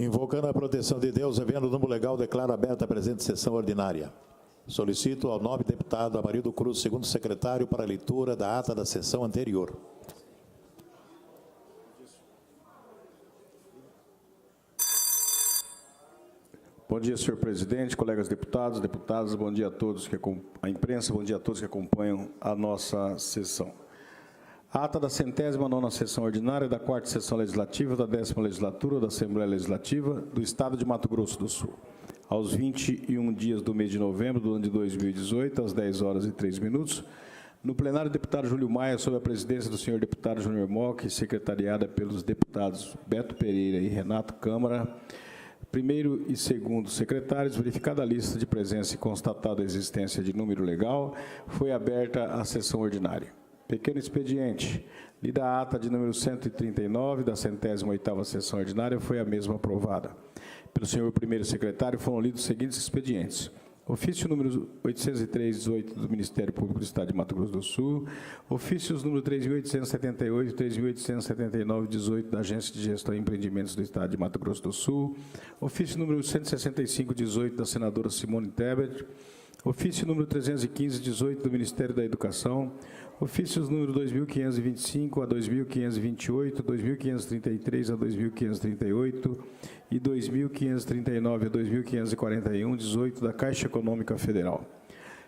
Invocando a proteção de Deus e vendo o número legal, declaro aberta a presente sessão ordinária. Solicito ao nobre deputado Amarildo Cruz, segundo secretário, para a leitura da ata da sessão anterior. Bom dia, senhor presidente, colegas deputados, deputadas, bom dia a todos, a imprensa, bom dia a todos que acompanham a nossa sessão. A ata da 109ª sessão ordinária da 4ª sessão legislativa da 10ª legislatura da Assembleia Legislativa do Estado de Mato Grosso do Sul. Aos 21 dias do mês de novembro do ano de 2018, às 10 horas e 3 minutos, no plenário, o deputado Júlio Maia, sob a presidência do senhor deputado Júnior Mock, secretariada pelos deputados Beto Pereira e Renato Câmara, primeiro e segundo secretários, verificada a lista de presença e constatada a existência de número legal, foi aberta a sessão ordinária. Pequeno expediente. Lida a ata de número 139 da 108ª sessão ordinária, foi a mesma aprovada. Pelo senhor primeiro secretário, foram lidos os seguintes expedientes. Ofício número 803/18 do Ministério Público do Estado de Mato Grosso do Sul, ofícios número 3.878 e 3.879/18 da Agência de Gestão e Empreendimentos do Estado de Mato Grosso do Sul, ofício número 165/18 da senadora Simone Tebet, ofício número 315/18 do Ministério da Educação, ofícios número 2.525 a 2.528, 2.533 a 2.538 e 2.539 a 2.541, 18 da Caixa Econômica Federal.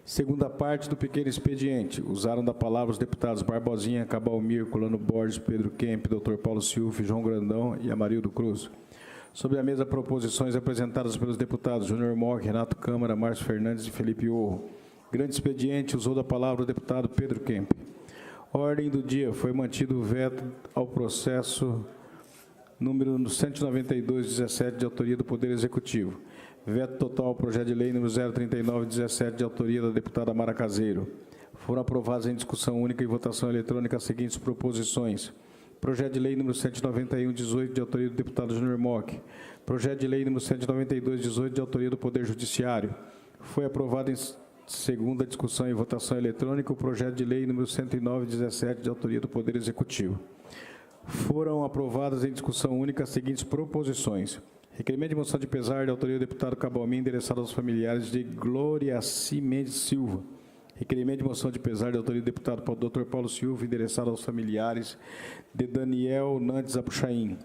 Segunda parte do pequeno expediente. Usaram da palavra os deputados Barbosinha, Cabalmir, Colano Borges, Pedro Kemp, Dr. Paulo Silfe, João Grandão e Amarildo Cruz. Sobre a mesa, proposições apresentadas pelos deputados Júnior Mock, Renato Câmara, Márcio Fernandes e Felipe Orro. Grande expediente, usou da palavra o deputado Pedro Kemp. Ordem do dia, foi mantido o veto ao processo número 192/17, de autoria do Poder Executivo. Veto total ao projeto de lei número 039/17, de autoria da deputada Mara Caseiro. Foram aprovadas em discussão única e votação eletrônica as seguintes proposições. Projeto de lei número 191/18, de autoria do deputado Júnior Mock. Projeto de lei número 192/18, de autoria do Poder Judiciário. Foi aprovado em segunda discussão e votação eletrônica o projeto de lei número 109/17, de autoria do Poder Executivo. Foram aprovadas em discussão única as seguintes proposições. Requerimento de moção de pesar de autoria do deputado Cabalmin, endereçado aos familiares de Glória C. Mendes Silva. Requerimento de moção de pesar de autoria do deputado Dr. Paulo Silva, endereçado aos familiares de Daniel Nantes Apuchaim.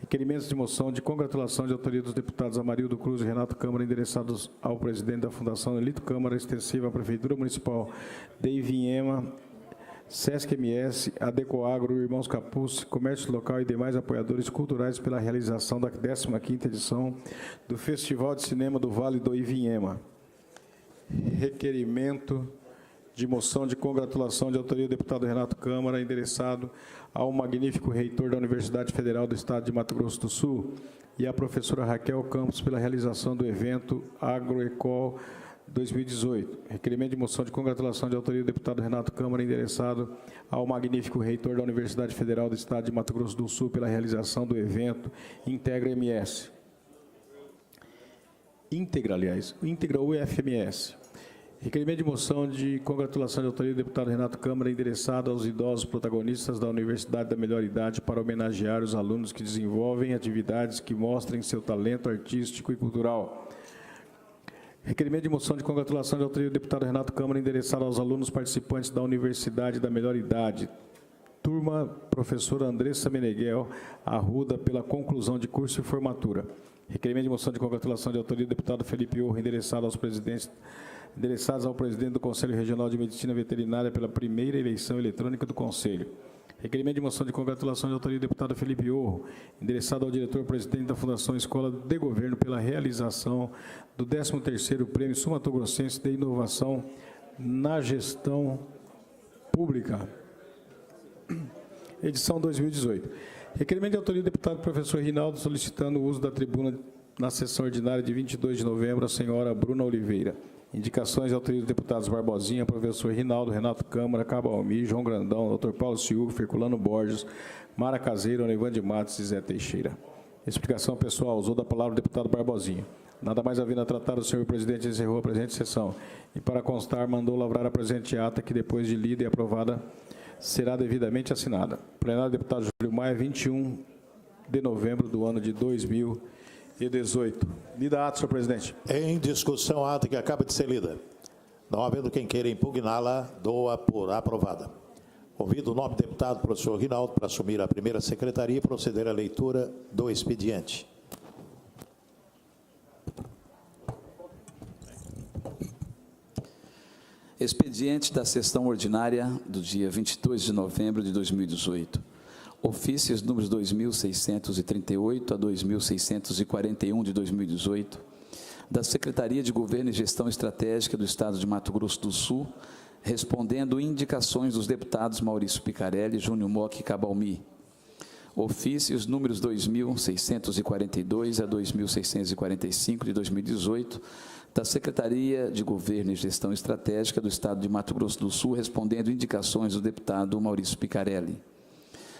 Requerimentos de moção de congratulação de autoria dos deputados Amarildo Cruz e Renato Câmara, endereçados ao presidente da Fundação Elito Câmara, extensiva à Prefeitura Municipal de Ivinhema, Sesc MS, Adecoagro, Irmãos Capuz, Comércio Local e demais apoiadores culturais pela realização da 15ª edição do Festival de Cinema do Vale do Ivinhema. Requerimento de moção de congratulação de autoria do deputado Renato Câmara, endereçado ao magnífico reitor da Universidade Federal do Estado de Mato Grosso do Sul e à professora Raquel Campos pela realização do evento Agroecol 2018. Requerimento de moção de congratulação de autoria do deputado Renato Câmara, endereçado ao magnífico reitor da Universidade Federal do Estado de Mato Grosso do Sul pela realização do evento Integra MS. Integra UFMS. Requerimento de moção de congratulação de autoria do deputado Renato Câmara, endereçado aos idosos protagonistas da Universidade da Melhor Idade para homenagear os alunos que desenvolvem atividades que mostrem seu talento artístico e cultural. Requerimento de moção de congratulação de autoria do deputado Renato Câmara, endereçado aos alunos participantes da Universidade da Melhor Idade, turma professora Andressa Meneghel Arruda, pela conclusão de curso e formatura. Requerimento de moção de congratulação de autoria do deputado Felipe Orro, endereçados ao presidente do Conselho Regional de Medicina Veterinária pela primeira eleição eletrônica do Conselho. Requerimento de moção de congratulação de autoria do deputado Felipe Orro, endereçado ao diretor-presidente da Fundação Escola de Governo pela realização do 13º Prêmio Sul Mato Grossense de Inovação na Gestão Pública, edição 2018. Requerimento de autoria do deputado professor Rinaldo, solicitando o uso da tribuna na sessão ordinária de 22 de novembro, a senhora Bruna Oliveira. Indicações de autoria dos deputados Barbosinha, professor Rinaldo, Renato Câmara, Cabalmi, João Grandão, Dr. Paulo Silva, Herculano Borges, Mara Caseiro, Onivan de Matos e Zé Teixeira. Explicação pessoal, usou da palavra o deputado Barbosinha. Nada mais havendo a tratar, o senhor presidente encerrou a presente sessão. E para constar, mandou lavrar a presente ata, que depois de lida e aprovada, será devidamente assinada. Plenário do deputado Júlio Maia, 21 de novembro do ano de 2018. e 18. Lida a ata, senhor presidente. Em discussão, a ata que acaba de ser lida. Não havendo quem queira impugná-la, dou-a por aprovada. Convido o nobre deputado professor Rinaldo para assumir a primeira secretaria e proceder à leitura do expediente. Expediente da sessão ordinária do dia 22 de novembro de 2018. Ofícios números 2.638 a 2.641 de 2018, da Secretaria de Governo e Gestão Estratégica do Estado de Mato Grosso do Sul, respondendo indicações dos deputados Maurício Picarelli, Júnior Mock e Cabalmi. Ofícios números 2.642 a 2.645 de 2018, da Secretaria de Governo e Gestão Estratégica do Estado de Mato Grosso do Sul, respondendo indicações do deputado Maurício Picarelli.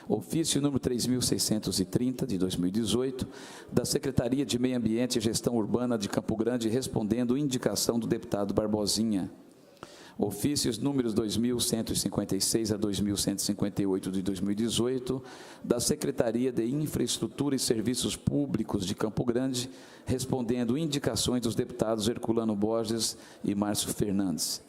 Ofício número 3.630, de 2018, da Secretaria de Meio Ambiente e Gestão Urbana de Campo Grande, respondendo indicação do deputado Barbosinha. Ofícios números 2.156 a 2.158, de 2018, da Secretaria de Infraestrutura e Serviços Públicos de Campo Grande, respondendo indicações dos deputados Herculano Borges e Márcio Fernandes.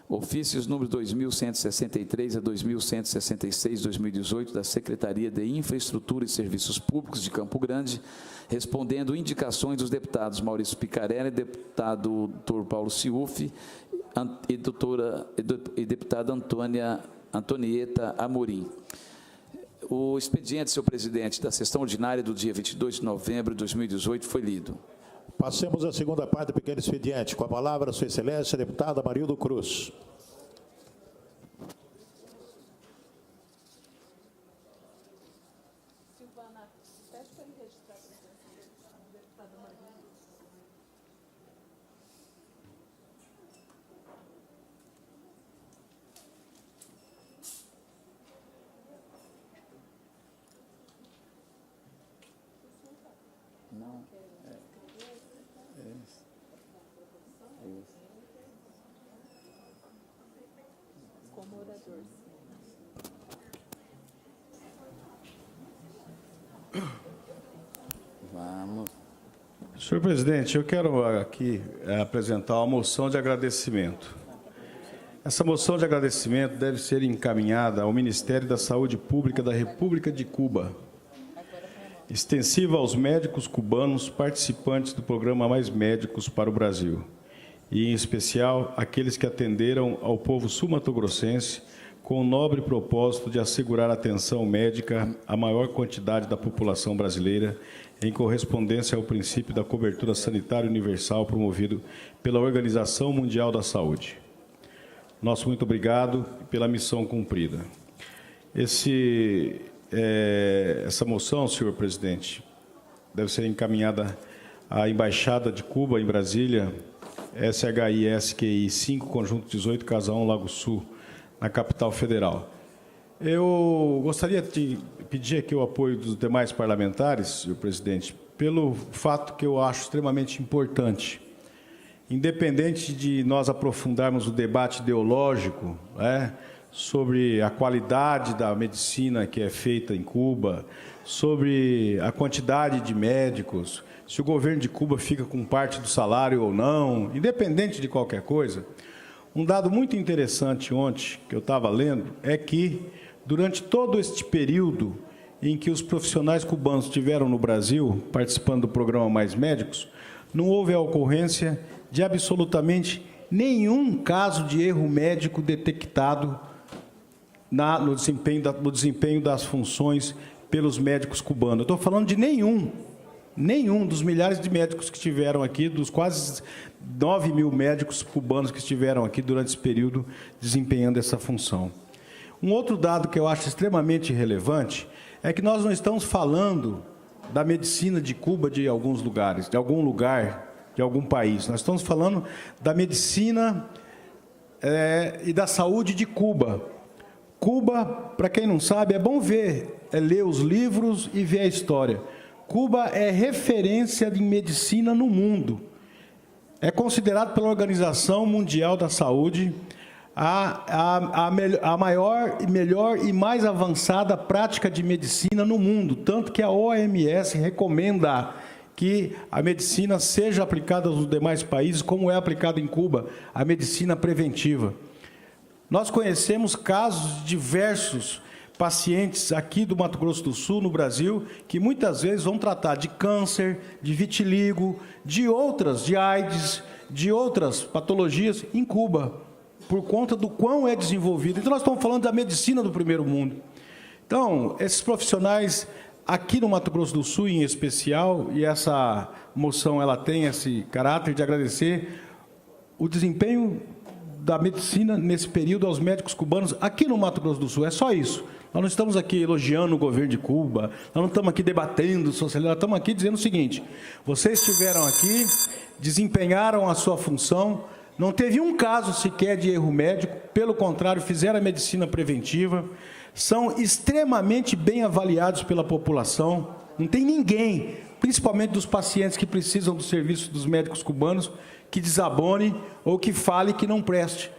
Ofícios números 2.163 a 2.166, de 2018, da Secretaria de Infraestrutura e Serviços Públicos de Campo Grande, respondendo indicações dos deputados Maurício Picarelli, deputado Dr. Paulo Ciufi e deputada Antonieta Amorim. O expediente, senhor presidente, da sessão ordinária do dia 22 de novembro de 2018 foi lido. Passemos à segunda parte do pequeno expediente. Com a palavra, sua excelência, deputada Marildo Cruz. Vamos. Senhor presidente, eu quero aqui apresentar uma moção de agradecimento. Essa moção de agradecimento deve ser encaminhada ao Ministério da Saúde Pública da República de Cuba, extensiva aos médicos cubanos participantes do programa Mais Médicos para o Brasil, e, em especial, aqueles que atenderam ao povo sul-mato-grossense com o nobre propósito de assegurar atenção médica à maior quantidade da população brasileira, em correspondência ao princípio da cobertura sanitária universal promovido pela Organização Mundial da Saúde. Nosso muito obrigado pela missão cumprida. Essa moção, senhor presidente, deve ser encaminhada à Embaixada de Cuba, em Brasília, SHI-SQI 5, Conjunto 18, Casa 1, Lago Sul, na capital federal. Eu gostaria de pedir aqui o apoio dos demais parlamentares, senhor presidente, pelo fato que eu acho extremamente importante. Independente de nós aprofundarmos o debate ideológico, sobre a qualidade da medicina que é feita em Cuba, sobre a quantidade de médicos, se o governo de Cuba fica com parte do salário ou não, independente de qualquer coisa, um dado muito interessante ontem, que eu estava lendo, é que, durante todo este período em que os profissionais cubanos estiveram no Brasil, participando do programa Mais Médicos, não houve a ocorrência de absolutamente nenhum caso de erro médico detectado no desempenho das funções pelos médicos cubanos. Eu estou falando de nenhum dos milhares de médicos que estiveram aqui, dos quase 9 mil médicos cubanos que estiveram aqui durante esse período desempenhando essa função. Um outro dado que eu acho extremamente relevante é que nós não estamos falando da medicina de Cuba de alguns lugares, de algum lugar, de algum país. Nós estamos falando da medicina e da saúde de Cuba. Cuba, para quem não sabe, é bom ler os livros e ver a história. Cuba é referência em medicina no mundo. É considerado pela Organização Mundial da Saúde a maior, melhor e mais avançada prática de medicina no mundo, tanto que a OMS recomenda que a medicina seja aplicada nos demais países, como é aplicada em Cuba, a medicina preventiva. Nós conhecemos casos de diversos pacientes aqui do Mato Grosso do Sul, no Brasil, que muitas vezes vão tratar de câncer, de vitiligo, de AIDS, de outras patologias em Cuba, por conta do quão é desenvolvido. Então, nós estamos falando da medicina do primeiro mundo. Então, esses profissionais, aqui no Mato Grosso do Sul, em especial, e essa moção ela tem esse caráter de agradecer o desempenho da medicina nesse período aos médicos cubanos aqui no Mato Grosso do Sul. É só isso. Nós não estamos aqui elogiando o governo de Cuba, nós não estamos aqui debatendo socialismo, nós estamos aqui dizendo o seguinte: vocês estiveram aqui, desempenharam a sua função, não teve um caso sequer de erro médico, pelo contrário, fizeram a medicina preventiva, são extremamente bem avaliados pela população, não tem ninguém, principalmente dos pacientes que precisam do serviço dos médicos cubanos, que desabone ou que fale que não preste.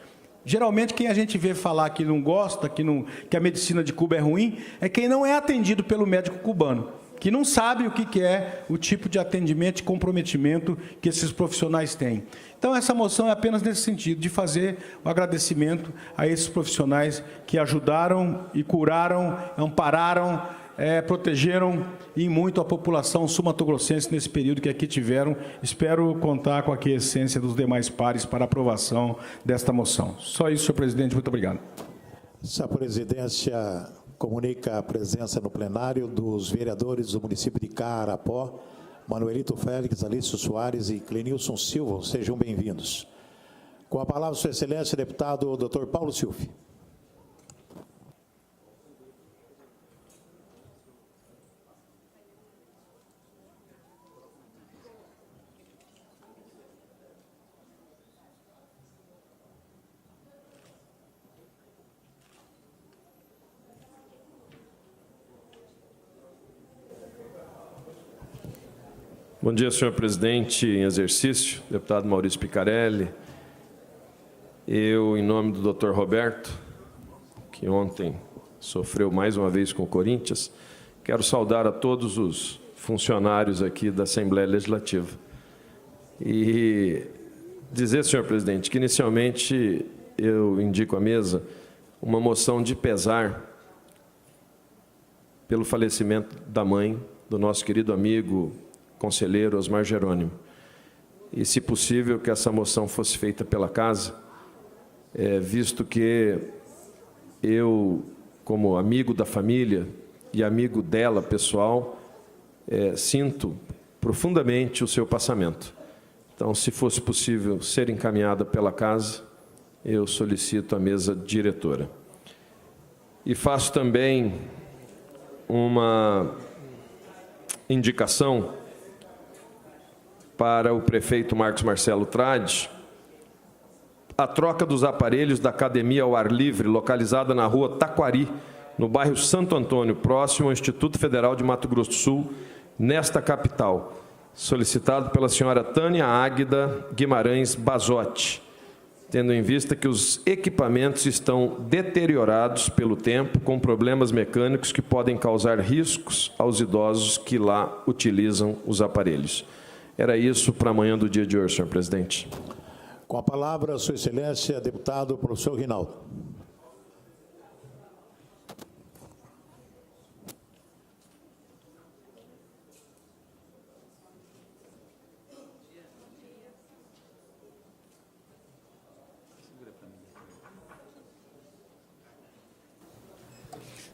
Geralmente, quem a gente vê falar que não gosta, que a medicina de Cuba é ruim, é quem não é atendido pelo médico cubano, que não sabe o que é o tipo de atendimento e comprometimento que esses profissionais têm. Então, essa moção é apenas nesse sentido, de fazer o agradecimento a esses profissionais que ajudaram e curaram, ampararam, protegeram e muito a população sul-mato-grossense nesse período que aqui tiveram. Espero contar com a aquiescência dos demais pares para a aprovação desta moção. Só isso, senhor presidente. Muito obrigado. Essa presidência comunica a presença no plenário dos vereadores do município de Carapó, Manuelito Félix, Alício Soares e Clenilson Silva. Sejam bem-vindos. Com a palavra, sua excelência, deputado Dr. Paulo Silva. Bom dia, senhor presidente em exercício, deputado Maurício Picarelli. Eu, em nome do Dr. Roberto, que ontem sofreu mais uma vez com o Corinthians, quero saudar a todos os funcionários aqui da Assembleia Legislativa. E dizer, senhor presidente, que inicialmente eu indico à mesa uma moção de pesar pelo falecimento da mãe do nosso querido amigo conselheiro Osmar Jerônimo. E, se possível, que essa moção fosse feita pela casa, visto que eu, como amigo da família e amigo dela, pessoal, sinto profundamente o seu passamento. Então, se fosse possível ser encaminhada pela casa, eu solicito à mesa diretora. E faço também uma indicação para o prefeito Marcos Marcelo Trade, a troca dos aparelhos da academia ao ar livre, localizada na rua Taquari, no bairro Santo Antônio, próximo ao Instituto Federal de Mato Grosso do Sul, nesta capital, solicitado pela senhora Tânia Águida Guimarães Bazotti, tendo em vista que os equipamentos estão deteriorados pelo tempo, com problemas mecânicos que podem causar riscos aos idosos que lá utilizam os aparelhos. Era isso para amanhã do dia de hoje, senhor presidente. Com a palavra, sua excelência, deputado professor Rinaldo.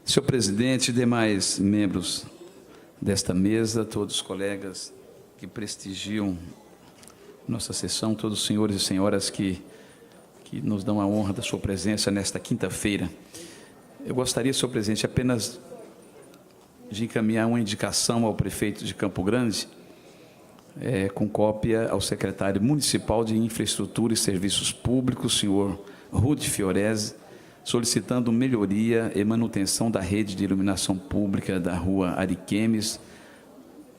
Senhor presidente e demais membros desta mesa, todos os colegas que prestigiam nossa sessão, todos os senhores e senhoras que nos dão a honra da sua presença nesta quinta-feira. Eu gostaria, senhor presidente, apenas de encaminhar uma indicação ao prefeito de Campo Grande, com cópia ao secretário municipal de Infraestrutura e Serviços Públicos, senhor Rudy Fiorese, solicitando melhoria e manutenção da rede de iluminação pública da rua Ariquemes,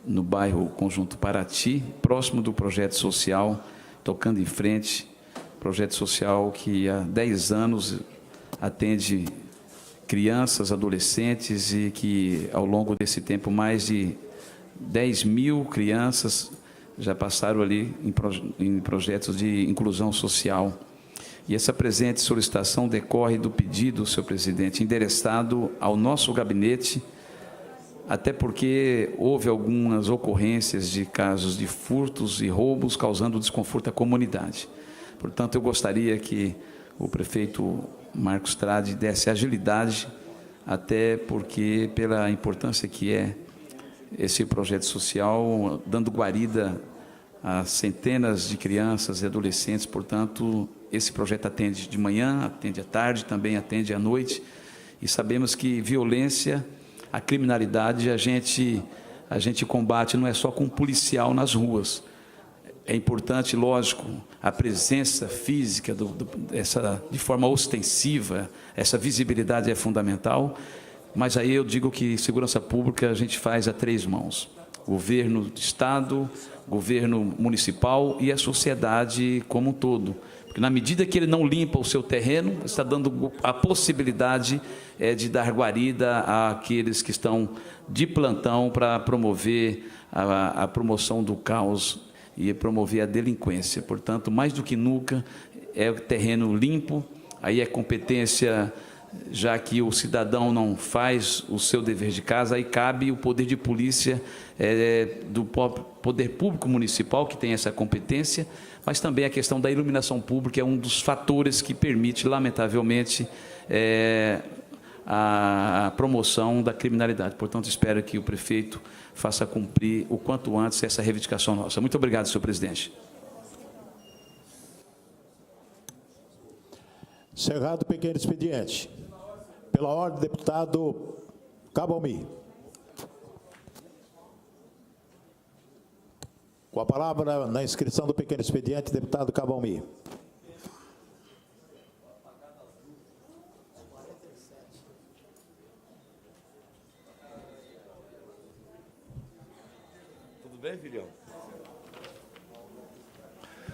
no bairro Conjunto Paraty, próximo do projeto social, tocando em frente, projeto social que há 10 anos atende crianças, adolescentes e que, ao longo desse tempo, mais de 10.000 crianças já passaram ali em projetos de inclusão social. E essa presente solicitação decorre do pedido, senhor presidente, endereçado ao nosso gabinete, até porque houve algumas ocorrências de casos de furtos e roubos causando desconforto à comunidade. Portanto, eu gostaria que o prefeito Marcos Trade desse agilidade, até porque, pela importância que é esse projeto social, dando guarida a centenas de crianças e adolescentes. Portanto, esse projeto atende de manhã, atende à tarde, também atende à noite, e sabemos que violência, a criminalidade, a gente combate não é só com policial nas ruas. É importante, lógico, a presença física, de forma ostensiva, essa visibilidade é fundamental, mas aí eu digo que segurança pública a gente faz a 3 mãos. Governo do Estado, governo municipal e a sociedade como um todo. Porque na medida que ele não limpa o seu terreno, está dando a possibilidade de dar guarida àqueles que estão de plantão para promover a promoção do caos e promover a delinquência. Portanto, mais do que nunca, é o terreno limpo, aí é competência, já que o cidadão não faz o seu dever de casa, aí cabe o poder de polícia do poder público municipal, que tem essa competência, mas também a questão da iluminação pública é um dos fatores que permite, lamentavelmente, a promoção da criminalidade. Portanto, espero que o prefeito faça cumprir o quanto antes essa reivindicação nossa. Muito obrigado, senhor presidente. Encerrado o pequeno expediente. Pela ordem, deputado Cabalmi. Com a palavra na inscrição do pequeno expediente, deputado Cabalmi. Tudo bem, filhão?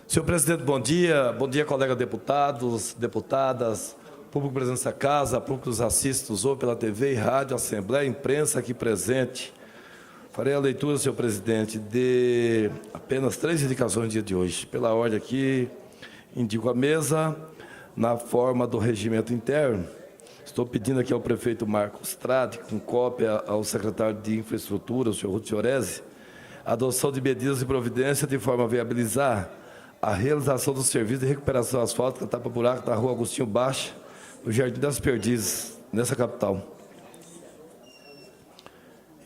Senhor presidente, bom dia. Bom dia, colegas deputados, deputadas, público presente nessa casa, público que nos assiste, nos ouve pela TV e rádio, Assembleia, imprensa aqui presente. Farei a leitura, senhor presidente, de apenas 3 indicações no dia de hoje. Pela ordem aqui, indico a mesa, na forma do regimento interno. Estou pedindo aqui ao prefeito Marcos Trade, com cópia ao secretário de Infraestrutura, o senhor Ruth Fiorese, a adoção de medidas e providências de forma a viabilizar a realização do serviço de recuperação asfáltica tapa-buraco na rua Agostinho Baixa, no Jardim das Perdizes, nessa capital.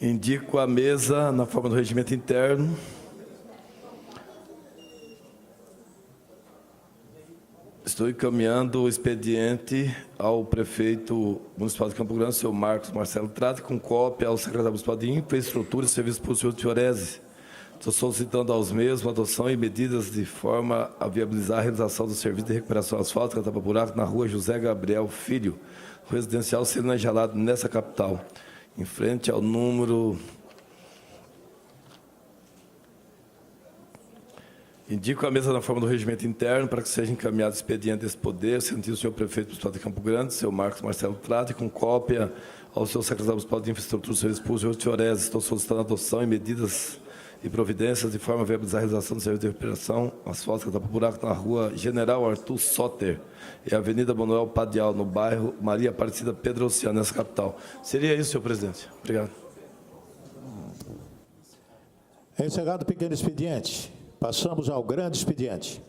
Indico a mesa na forma do regimento interno. Estou encaminhando o expediente ao prefeito municipal de Campo Grande, senhor Marcos Marcelo Trade, com cópia ao secretário municipal de Infraestrutura e Serviços Públicos, senhor Fiorese. Estou solicitando aos mesmos a adoção e medidas de forma a viabilizar a realização do serviço de recuperação asfáltica tapa-buraco na rua José Gabriel Filho, residencial Celina Gelado, nessa capital, em frente ao número... Indico a mesa na forma do regimento interno para que seja encaminhado expediente desse poder, sentido o senhor prefeito municipal de Campo Grande, senhor Marcos Marcelo Trade, com cópia ao seu secretário municipal de Infraestrutura e Serviços Públicos, senhor Fiorese. Estou solicitando a adoção e medidas e providências de forma a viabilizar a realização do serviço de recuperação asfáltica tapa-buraco na rua General Arthur Soter e Avenida Manuel Padial, no bairro Maria Aparecida Pedro Oceano, nessa capital. Seria isso, senhor presidente. Obrigado. Encerrado o pequeno expediente. Passamos ao grande expediente.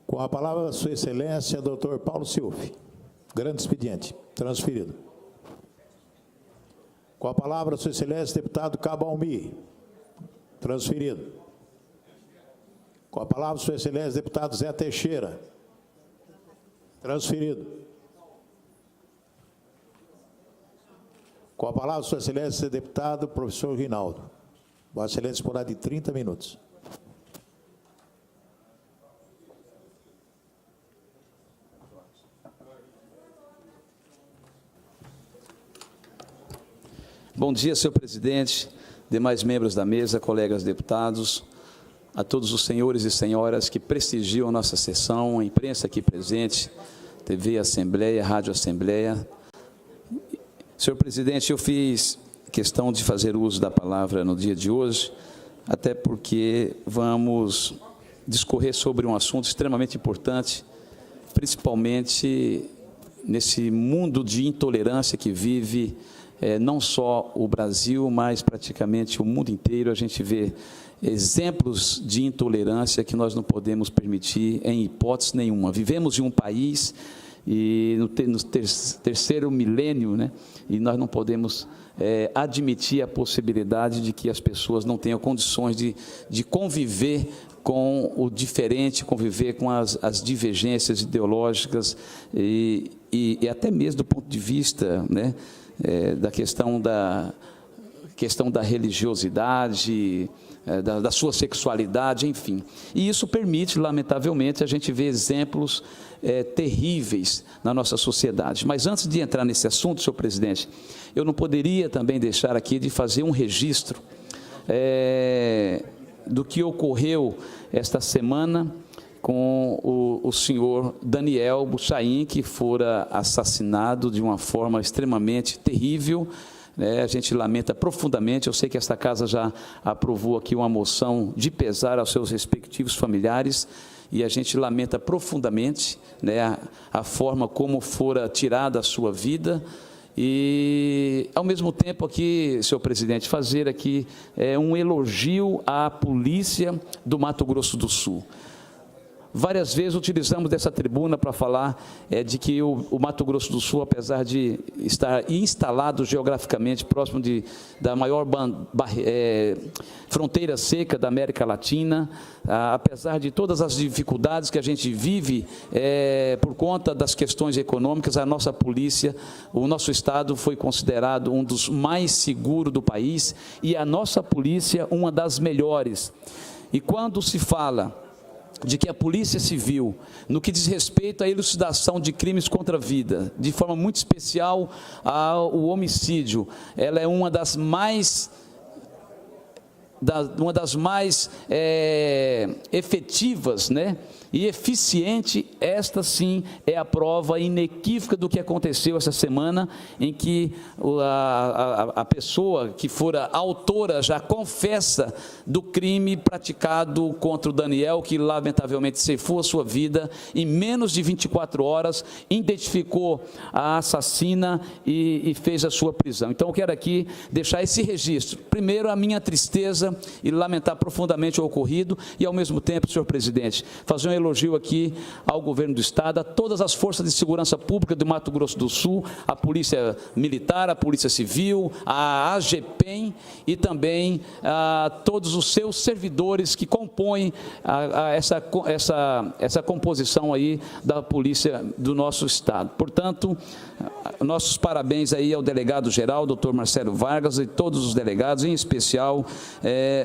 Com a palavra, Sua Excelência, doutor Paulo Silfe. Grande expediente. Transferido. Com a palavra, Sua Excelência, deputado Cabalmi. Transferido. Com a palavra, Sua Excelência, deputado Zé Teixeira. Transferido. Com a palavra, Sua Excelência, deputado professor Rinaldo. Vossa Excelência, disporá de 30 minutos. Bom dia, senhor presidente, demais membros da mesa, colegas deputados, a todos os senhores e senhoras que prestigiam a nossa sessão, a imprensa aqui presente, TV Assembleia, Rádio Assembleia. Senhor presidente, eu fiz questão de fazer uso da palavra no dia de hoje, até porque vamos discorrer sobre um assunto extremamente importante, principalmente nesse mundo de intolerância que vive não só o Brasil, mas praticamente o mundo inteiro. A gente vê exemplos de intolerância que nós não podemos permitir em hipótese nenhuma. Vivemos em um país e no terceiro milênio, né, e nós não podemos admitir a possibilidade de que as pessoas não tenham condições de conviver com o diferente, conviver com as divergências ideológicas e até mesmo do ponto de vista, né, da questão da religiosidade, da sua sexualidade, enfim. E isso permite, lamentavelmente, a gente ver exemplos terríveis na nossa sociedade. Mas antes de entrar nesse assunto, senhor presidente, eu não poderia também deixar aqui de fazer um registro do que ocorreu esta semana com o senhor Daniel Buchaim, que fora assassinado de uma forma extremamente terrível. A gente lamenta profundamente. Eu sei que esta casa já aprovou aqui uma moção de pesar aos seus respectivos familiares, e a gente lamenta profundamente, né, a forma como fora tirada a sua vida. E, ao mesmo tempo aqui, senhor presidente, fazer aqui um elogio à polícia do Mato Grosso do Sul. Várias vezes utilizamos dessa tribuna para falar de que o Mato Grosso do Sul, apesar de estar instalado geograficamente próximo da maior fronteira seca da América Latina, apesar de todas as dificuldades que a gente vive por conta das questões econômicas, a nossa polícia, o nosso estado foi considerado um dos mais seguros do país, e a nossa polícia uma das melhores. E quando se fala de que a Polícia Civil, no que diz respeito à elucidação de crimes contra a vida, de forma muito especial ao homicídio, ela é uma das mais efetivas, né, e eficiente. Esta sim é a prova inequívoca do que aconteceu essa semana, em que a pessoa que fora autora já confessa do crime praticado contra o Daniel, que lamentavelmente ceifou a sua vida. Em menos de 24 horas, identificou a assassina e fez a sua prisão. Então, eu quero aqui deixar esse registro. Primeiro, a minha tristeza e lamentar profundamente o ocorrido, e, ao mesmo tempo, senhor presidente, fazer um elogio aqui ao governo do estado, a todas as forças de segurança pública do Mato Grosso do Sul, a Polícia Militar, a Polícia Civil, a AGPEM e também a todos os seus servidores que compõem essa composição aí da polícia do nosso estado. Portanto, nossos parabéns aí ao delegado-geral, doutor Marcelo Vargas, e todos os delegados, em especial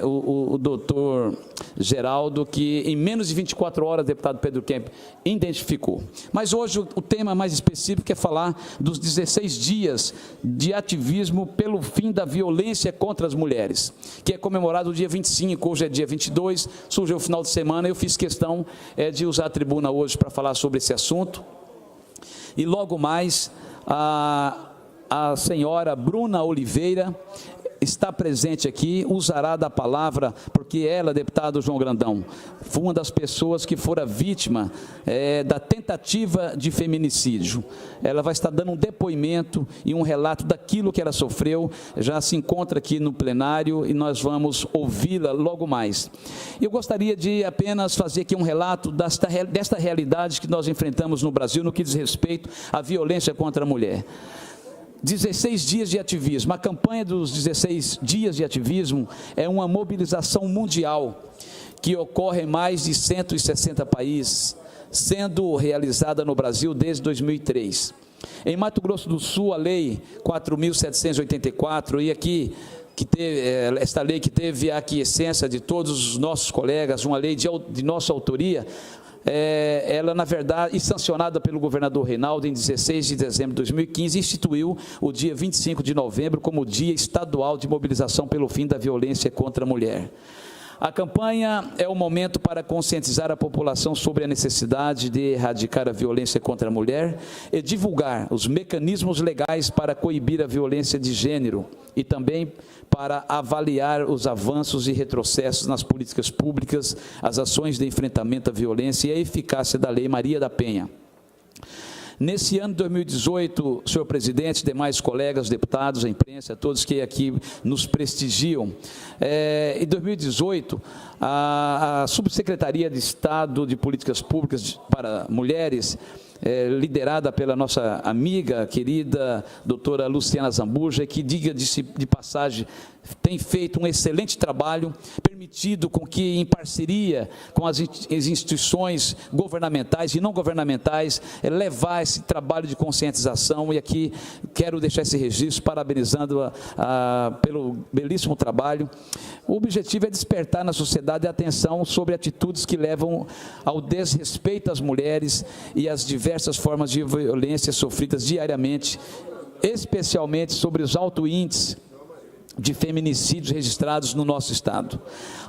o doutor Geraldo, que em menos de 24 horas, o deputado Pedro Kemp identificou. Mas hoje o tema mais específico é falar dos 16 dias de ativismo pelo fim da violência contra as mulheres, que é comemorado no dia 25, hoje é dia 22, surgiu o final de semana. Eu fiz questão de usar a tribuna hoje para falar sobre esse assunto, e logo mais a senhora Bruna Oliveira está presente aqui, usará da palavra, porque ela, deputado João Grandão, foi uma das pessoas que fora vítima da tentativa de feminicídio. Ela vai estar dando um depoimento e um relato daquilo que ela sofreu, já se encontra aqui no plenário e nós vamos ouvi-la logo mais. Eu gostaria de apenas fazer aqui um relato desta realidade que nós enfrentamos no Brasil no que diz respeito à violência contra a mulher. 16 dias de ativismo. A campanha dos 16 dias de ativismo é uma mobilização mundial que ocorre em mais de 160 países, sendo realizada no Brasil desde 2003. Em Mato Grosso do Sul, a Lei 4.784, e aqui esta lei que teve a aquiescência de todos os nossos colegas, uma lei de nossa autoria, ela, na verdade, e sancionada pelo governador Reinaldo em 16 de dezembro de 2015, instituiu o dia 25 de novembro como Dia Estadual de Mobilização pelo Fim da Violência contra a Mulher. A campanha é o momento para conscientizar a população sobre a necessidade de erradicar a violência contra a mulher e divulgar os mecanismos legais para coibir a violência de gênero e também para avaliar os avanços e retrocessos nas políticas públicas, as ações de enfrentamento à violência e a eficácia da Lei Maria da Penha. Nesse ano de 2018, senhor presidente, demais colegas, deputados, a imprensa, todos que aqui nos prestigiam, em 2018, a Subsecretaria de Estado de Políticas Públicas para Mulheres, liderada pela nossa amiga, querida doutora Luciana Zambuja, que, diga de passagem, tem feito um excelente trabalho, permitido com que, em parceria com as instituições governamentais e não governamentais, levar esse trabalho de conscientização, e aqui quero deixar esse registro, parabenizando-a pelo belíssimo trabalho. O objetivo é despertar na sociedade a atenção sobre atitudes que levam ao desrespeito às mulheres e às diversas formas de violência sofridas diariamente, especialmente sobre os altos índices de feminicídios registrados no nosso Estado.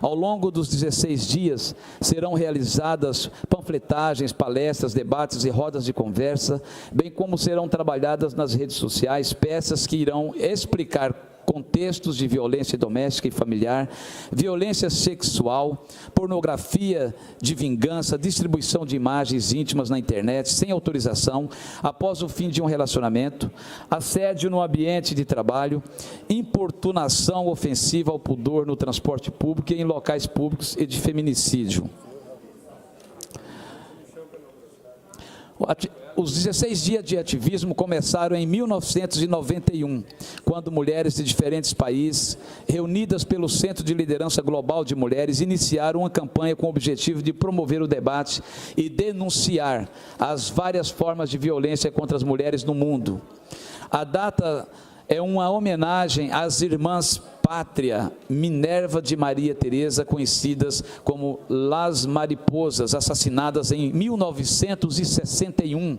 Ao longo dos 16 dias, serão realizadas panfletagens, palestras, debates e rodas de conversa, bem como serão trabalhadas nas redes sociais peças que irão explicar contextos de violência doméstica e familiar, violência sexual, pornografia de vingança, distribuição de imagens íntimas na internet sem autorização após o fim de um relacionamento, assédio no ambiente de trabalho, importunação ofensiva ao pudor no transporte público e em locais públicos e de feminicídio. Os 16 dias de ativismo começaram em 1991, quando mulheres de diferentes países, reunidas pelo Centro de Liderança Global de Mulheres, iniciaram uma campanha com o objetivo de promover o debate e denunciar as várias formas de violência contra as mulheres no mundo. A data é uma homenagem às irmãs Pátria Minerva de Maria Teresa, conhecidas como Las Mariposas, assassinadas em 1961,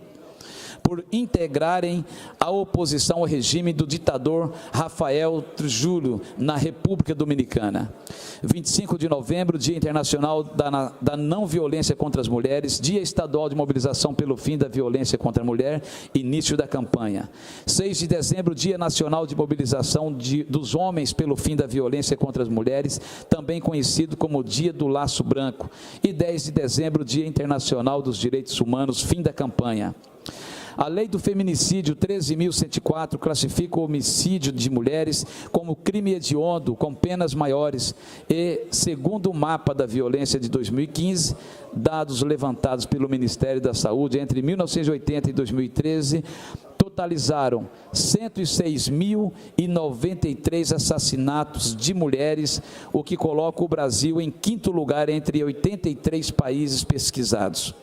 por integrarem a oposição ao regime do ditador Rafael Trujillo na República Dominicana. 25 de novembro, Dia Internacional da Não Violência contra as Mulheres, Dia Estadual de Mobilização pelo Fim da Violência contra a Mulher, início da campanha. 6 de dezembro, Dia Nacional de Mobilização dos Homens pelo Fim da Violência contra as Mulheres, também conhecido como Dia do Laço Branco. E 10 de dezembro, Dia Internacional dos Direitos Humanos, fim da campanha. A lei do feminicídio 13.104 classifica o homicídio de mulheres como crime hediondo com penas maiores e, segundo o mapa da violência de 2015, dados levantados pelo Ministério da Saúde entre 1980 e 2013, totalizaram 106.093 assassinatos de mulheres, o que coloca o Brasil em quinto lugar entre 83 países pesquisados.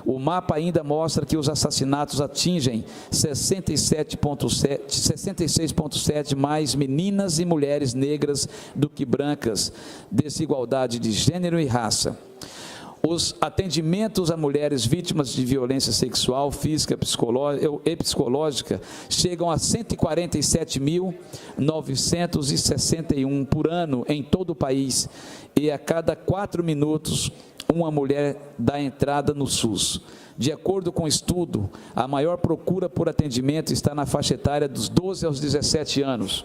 O mapa ainda mostra que os assassinatos atingem 66,7% mais meninas e mulheres negras do que brancas, desigualdade de gênero e raça. Os atendimentos a mulheres vítimas de violência sexual, física e psicológica chegam a 147.961 por ano em todo o país, e a cada 4 minutos uma mulher dá entrada no SUS. De acordo com o estudo, a maior procura por atendimento está na faixa etária dos 12 aos 17 anos.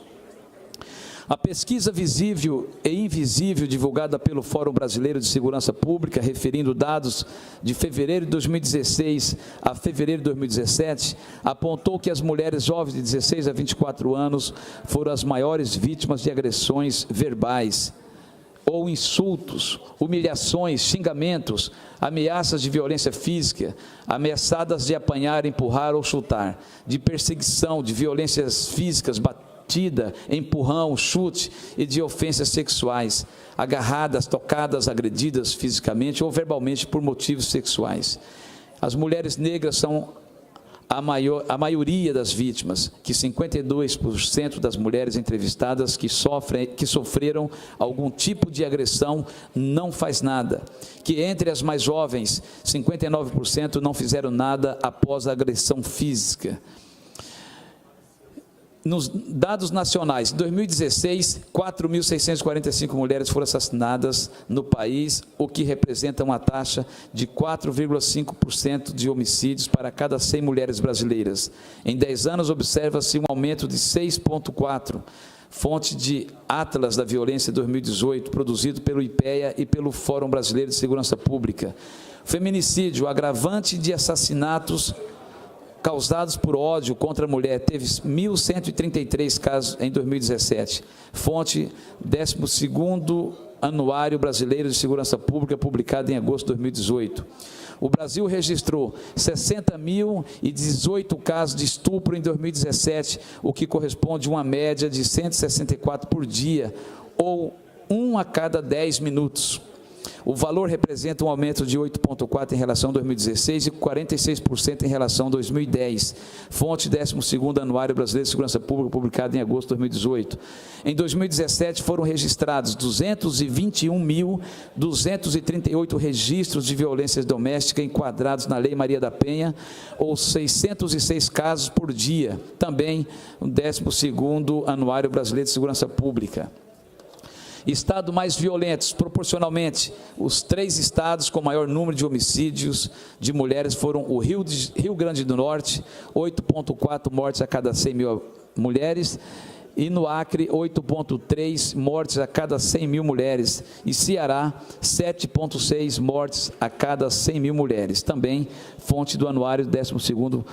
A pesquisa visível e invisível divulgada pelo Fórum Brasileiro de Segurança Pública, referindo dados de fevereiro de 2016 a fevereiro de 2017, apontou que as mulheres jovens de 16 a 24 anos foram as maiores vítimas de agressões verbais ou insultos, humilhações, xingamentos, ameaças de violência física, ameaçadas de apanhar, empurrar ou chutar, de perseguição, de violências físicas, batida, empurrão, chute e de ofensas sexuais, agarradas, tocadas, agredidas fisicamente ou verbalmente por motivos sexuais. As mulheres negras são a maioria das vítimas, que 52% das mulheres entrevistadas que sofreram algum tipo de agressão não faz nada, que entre as mais jovens, 59% não fizeram nada após a agressão física. Nos dados nacionais, em 2016, 4.645 mulheres foram assassinadas no país, o que representa uma taxa de 4,5% de homicídios para cada 100 mulheres brasileiras. Em 10 anos, observa-se um aumento de 6,4%. Fonte de Atlas da Violência 2018, produzido pelo IPEA e pelo Fórum Brasileiro de Segurança Pública. Feminicídio, agravante de assassinatos causados por ódio contra a mulher, teve 1.133 casos em 2017. Fonte 12º Anuário Brasileiro de Segurança Pública, publicado em agosto de 2018. O Brasil registrou 60.018 casos de estupro em 2017, o que corresponde a uma média de 164 por dia, ou 1 a cada 10 minutos. O valor representa um aumento de 8,4% em relação a 2016 e 46% em relação a 2010. Fonte 12º Anuário Brasileiro de Segurança Pública, publicado em agosto de 2018. Em 2017, foram registrados 221.238 registros de violência doméstica enquadrados na Lei Maria da Penha, ou 606 casos por dia. Também o 12º Anuário Brasileiro de Segurança Pública. Estado mais violentos, proporcionalmente, os 3 estados com maior número de homicídios de mulheres foram o Rio Grande do Norte, 8,4 mortes a cada 100 mil mulheres, e no Acre, 8,3 mortes a cada 100 mil mulheres, e Ceará, 7,6 mortes a cada 100 mil mulheres, também fonte do Anuário 12º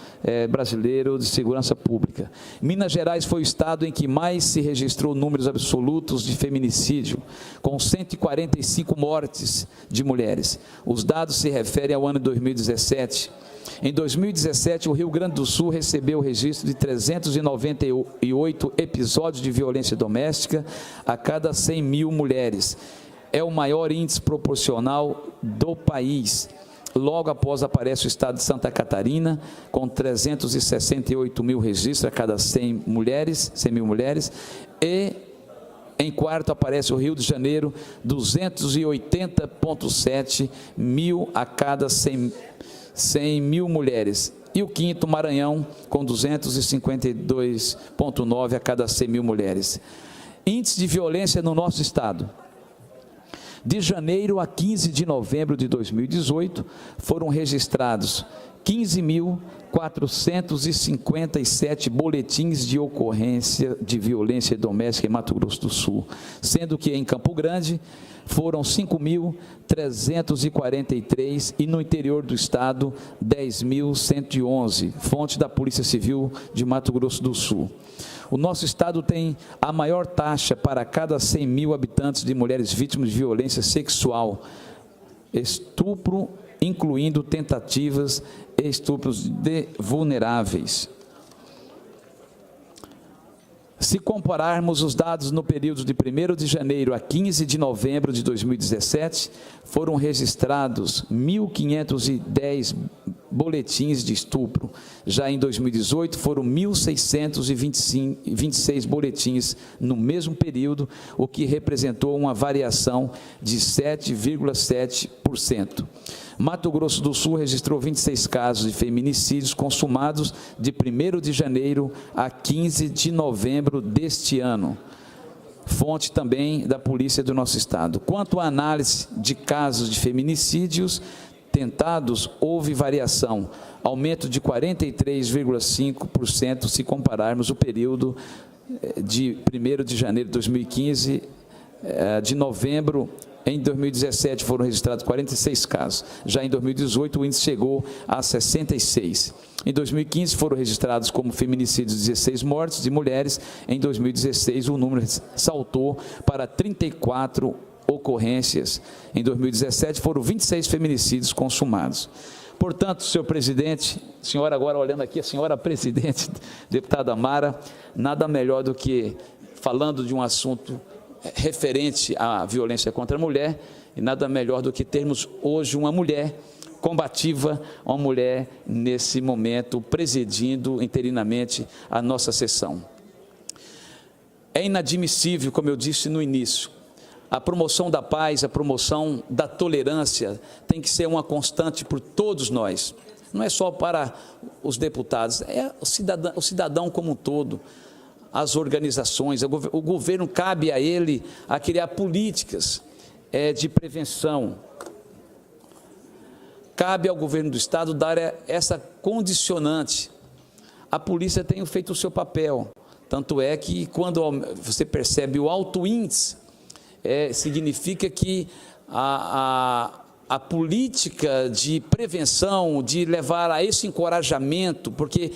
Brasileiro de Segurança Pública. Minas Gerais foi o estado em que mais se registrou números absolutos de feminicídio, com 145 mortes de mulheres. Os dados se referem ao ano de 2017. Em 2017, o Rio Grande do Sul recebeu o registro de 398 episódios de violência doméstica a cada 100 mil mulheres. É o maior índice proporcional do país. Logo após aparece o estado de Santa Catarina, com 368 mil registros a cada 100 mil mulheres, e em quarto aparece o Rio de Janeiro, 280,7 mil a cada 100 mil mulheres. E o quinto, Maranhão, com 252,9 a cada 100 mil mulheres. Índice de violência no nosso estado. De janeiro a 15 de novembro de 2018, foram registrados 15.457 boletins de ocorrência de violência doméstica em Mato Grosso do Sul, sendo que em Campo Grande foram 5.343 e no interior do estado 10.111, fonte da Polícia Civil de Mato Grosso do Sul. O nosso estado tem a maior taxa para cada 100 mil habitantes de mulheres vítimas de violência sexual, estupro, incluindo tentativas e estupros de vulneráveis. Se compararmos os dados no período de 1º de janeiro a 15 de novembro de 2017, foram registrados 1.510 boletins de estupro. Já em 2018, foram 1.626 boletins no mesmo período, o que representou uma variação de 7,7%. Mato Grosso do Sul registrou 26 casos de feminicídios consumados de 1º de janeiro a 15 de novembro deste ano. Fonte também da polícia do nosso estado. Quanto à análise de casos de feminicídios tentados, houve variação, aumento de 43,5% se compararmos o período de 1º de janeiro de 2015 de novembro. Em 2017 foram registrados 46 casos. Já em 2018 o índice chegou a 66. Em 2015 foram registrados como feminicídios 16 mortes de mulheres. Em 2016 o número saltou para 34 ocorrências. Em 2017 foram 26 feminicídios consumados. Portanto, senhor presidente, senhora agora olhando aqui, a senhora presidente, deputada Mara, nada melhor do que, falando de um assunto referente à violência contra a mulher, e nada melhor do que termos hoje uma mulher combativa, uma mulher nesse momento presidindo interinamente a nossa sessão. É inadmissível, como eu disse no início, a promoção da paz, a promoção da tolerância tem que ser uma constante por todos nós. Não é só para os deputados, é o cidadão como um todo. as organizações. O governo, cabe a ele a criar políticas de prevenção. Cabe ao governo do Estado dar essa condicionante. A polícia tem feito o seu papel, tanto é que quando você percebe o alto índice, significa que a política de prevenção, de levar a esse encorajamento, porque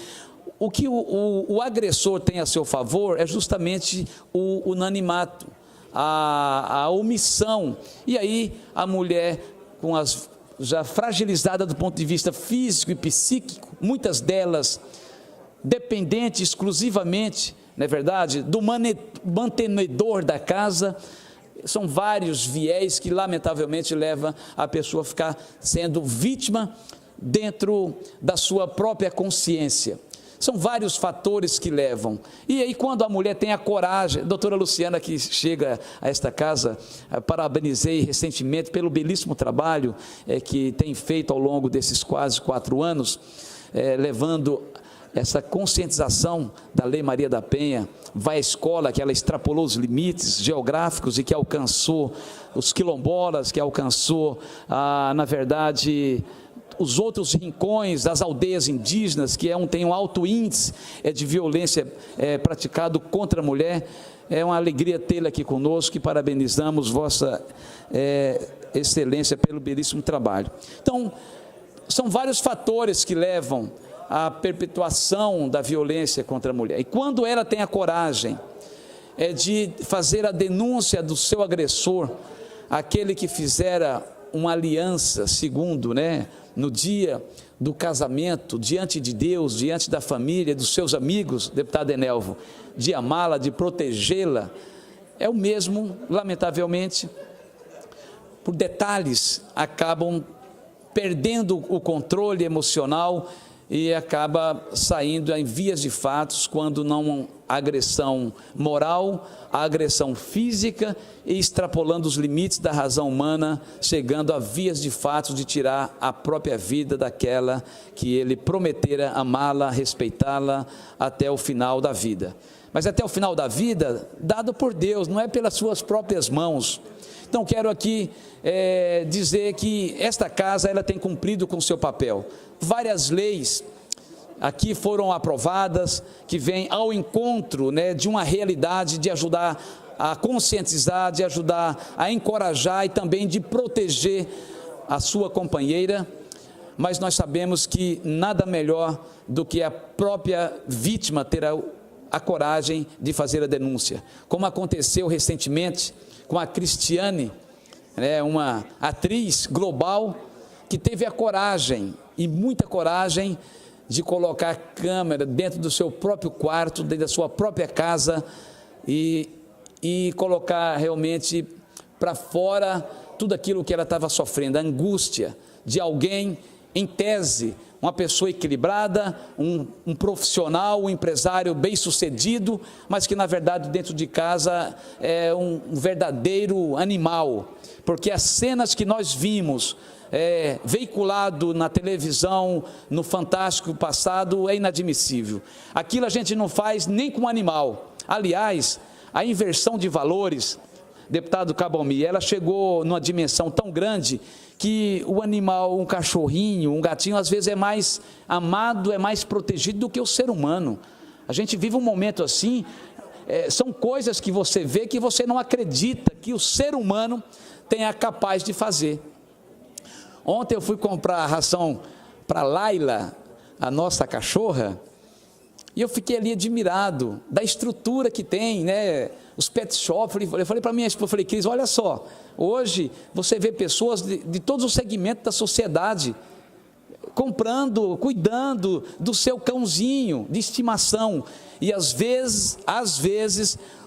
o que o agressor tem a seu favor é justamente o anonimato, a omissão, e aí a mulher já fragilizada do ponto de vista físico e psíquico, muitas delas dependente exclusivamente, não é verdade, do mantenedor da casa. São vários viés que, lamentavelmente, levam a pessoa a ficar sendo vítima dentro da sua própria consciência. São vários fatores que levam. E aí, quando a mulher tem a coragem, a doutora Luciana, que chega a esta casa, parabenizei recentemente pelo belíssimo trabalho que tem feito ao longo desses quase 4 anos, levando essa conscientização da Lei Maria da Penha, vai à escola, que ela extrapolou os limites geográficos e que alcançou os quilombolas, que alcançou, na verdade, os outros rincões das aldeias indígenas, que tem um alto índice de violência praticado contra a mulher. É uma alegria tê-la aqui conosco e parabenizamos Vossa Excelência pelo belíssimo trabalho. Então, são vários fatores que levam à perpetuação da violência contra a mulher. E quando ela tem a coragem de fazer a denúncia do seu agressor, aquele que fizera uma aliança, segundo, no dia do casamento, diante de Deus, diante da família, dos seus amigos, deputado Enelvo, de amá-la, de protegê-la, é o mesmo, lamentavelmente, por detalhes, acabam perdendo o controle emocional e acaba saindo em vias de fatos, quando não a agressão moral, a agressão física, e extrapolando os limites da razão humana, chegando a vias de fatos de tirar a própria vida daquela que ele prometera amá-la, respeitá-la até o final da vida. Mas até o final da vida, dado por Deus, não é pelas suas próprias mãos. Então, quero aqui dizer que esta casa ela tem cumprido com o seu papel. Várias leis aqui foram aprovadas, que vêm ao encontro de uma realidade, de ajudar a conscientizar, de ajudar a encorajar e também de proteger a sua companheira, mas nós sabemos que nada melhor do que a própria vítima ter a coragem de fazer a denúncia, como aconteceu recentemente com a Cristiane, uma atriz global que teve a coragem, e muita coragem, de colocar a câmera dentro do seu próprio quarto, dentro da sua própria casa, e colocar realmente para fora tudo aquilo que ela estava sofrendo, a angústia de alguém, em tese, uma pessoa equilibrada, um profissional, um empresário bem-sucedido, mas que, na verdade, dentro de casa é um verdadeiro animal, porque as cenas que nós vimos veiculado na televisão, no Fantástico passado, é inadmissível. Aquilo a gente não faz nem com animal. Aliás, a inversão de valores, deputado Cabalmi, ela chegou numa dimensão tão grande que o animal, um cachorrinho, um gatinho, às vezes é mais amado, é mais protegido do que o ser humano. A gente vive um momento assim, são coisas que você vê que você não acredita que o ser humano tenha capaz de fazer. Ontem eu fui comprar a ração para Laila, a nossa cachorra, e eu fiquei ali admirado da estrutura que tem, os pet shops. Eu falei para minha esposa, Cris, olha só, hoje você vê pessoas de todos os segmentos da sociedade comprando, cuidando do seu cãozinho de estimação, e às vezes,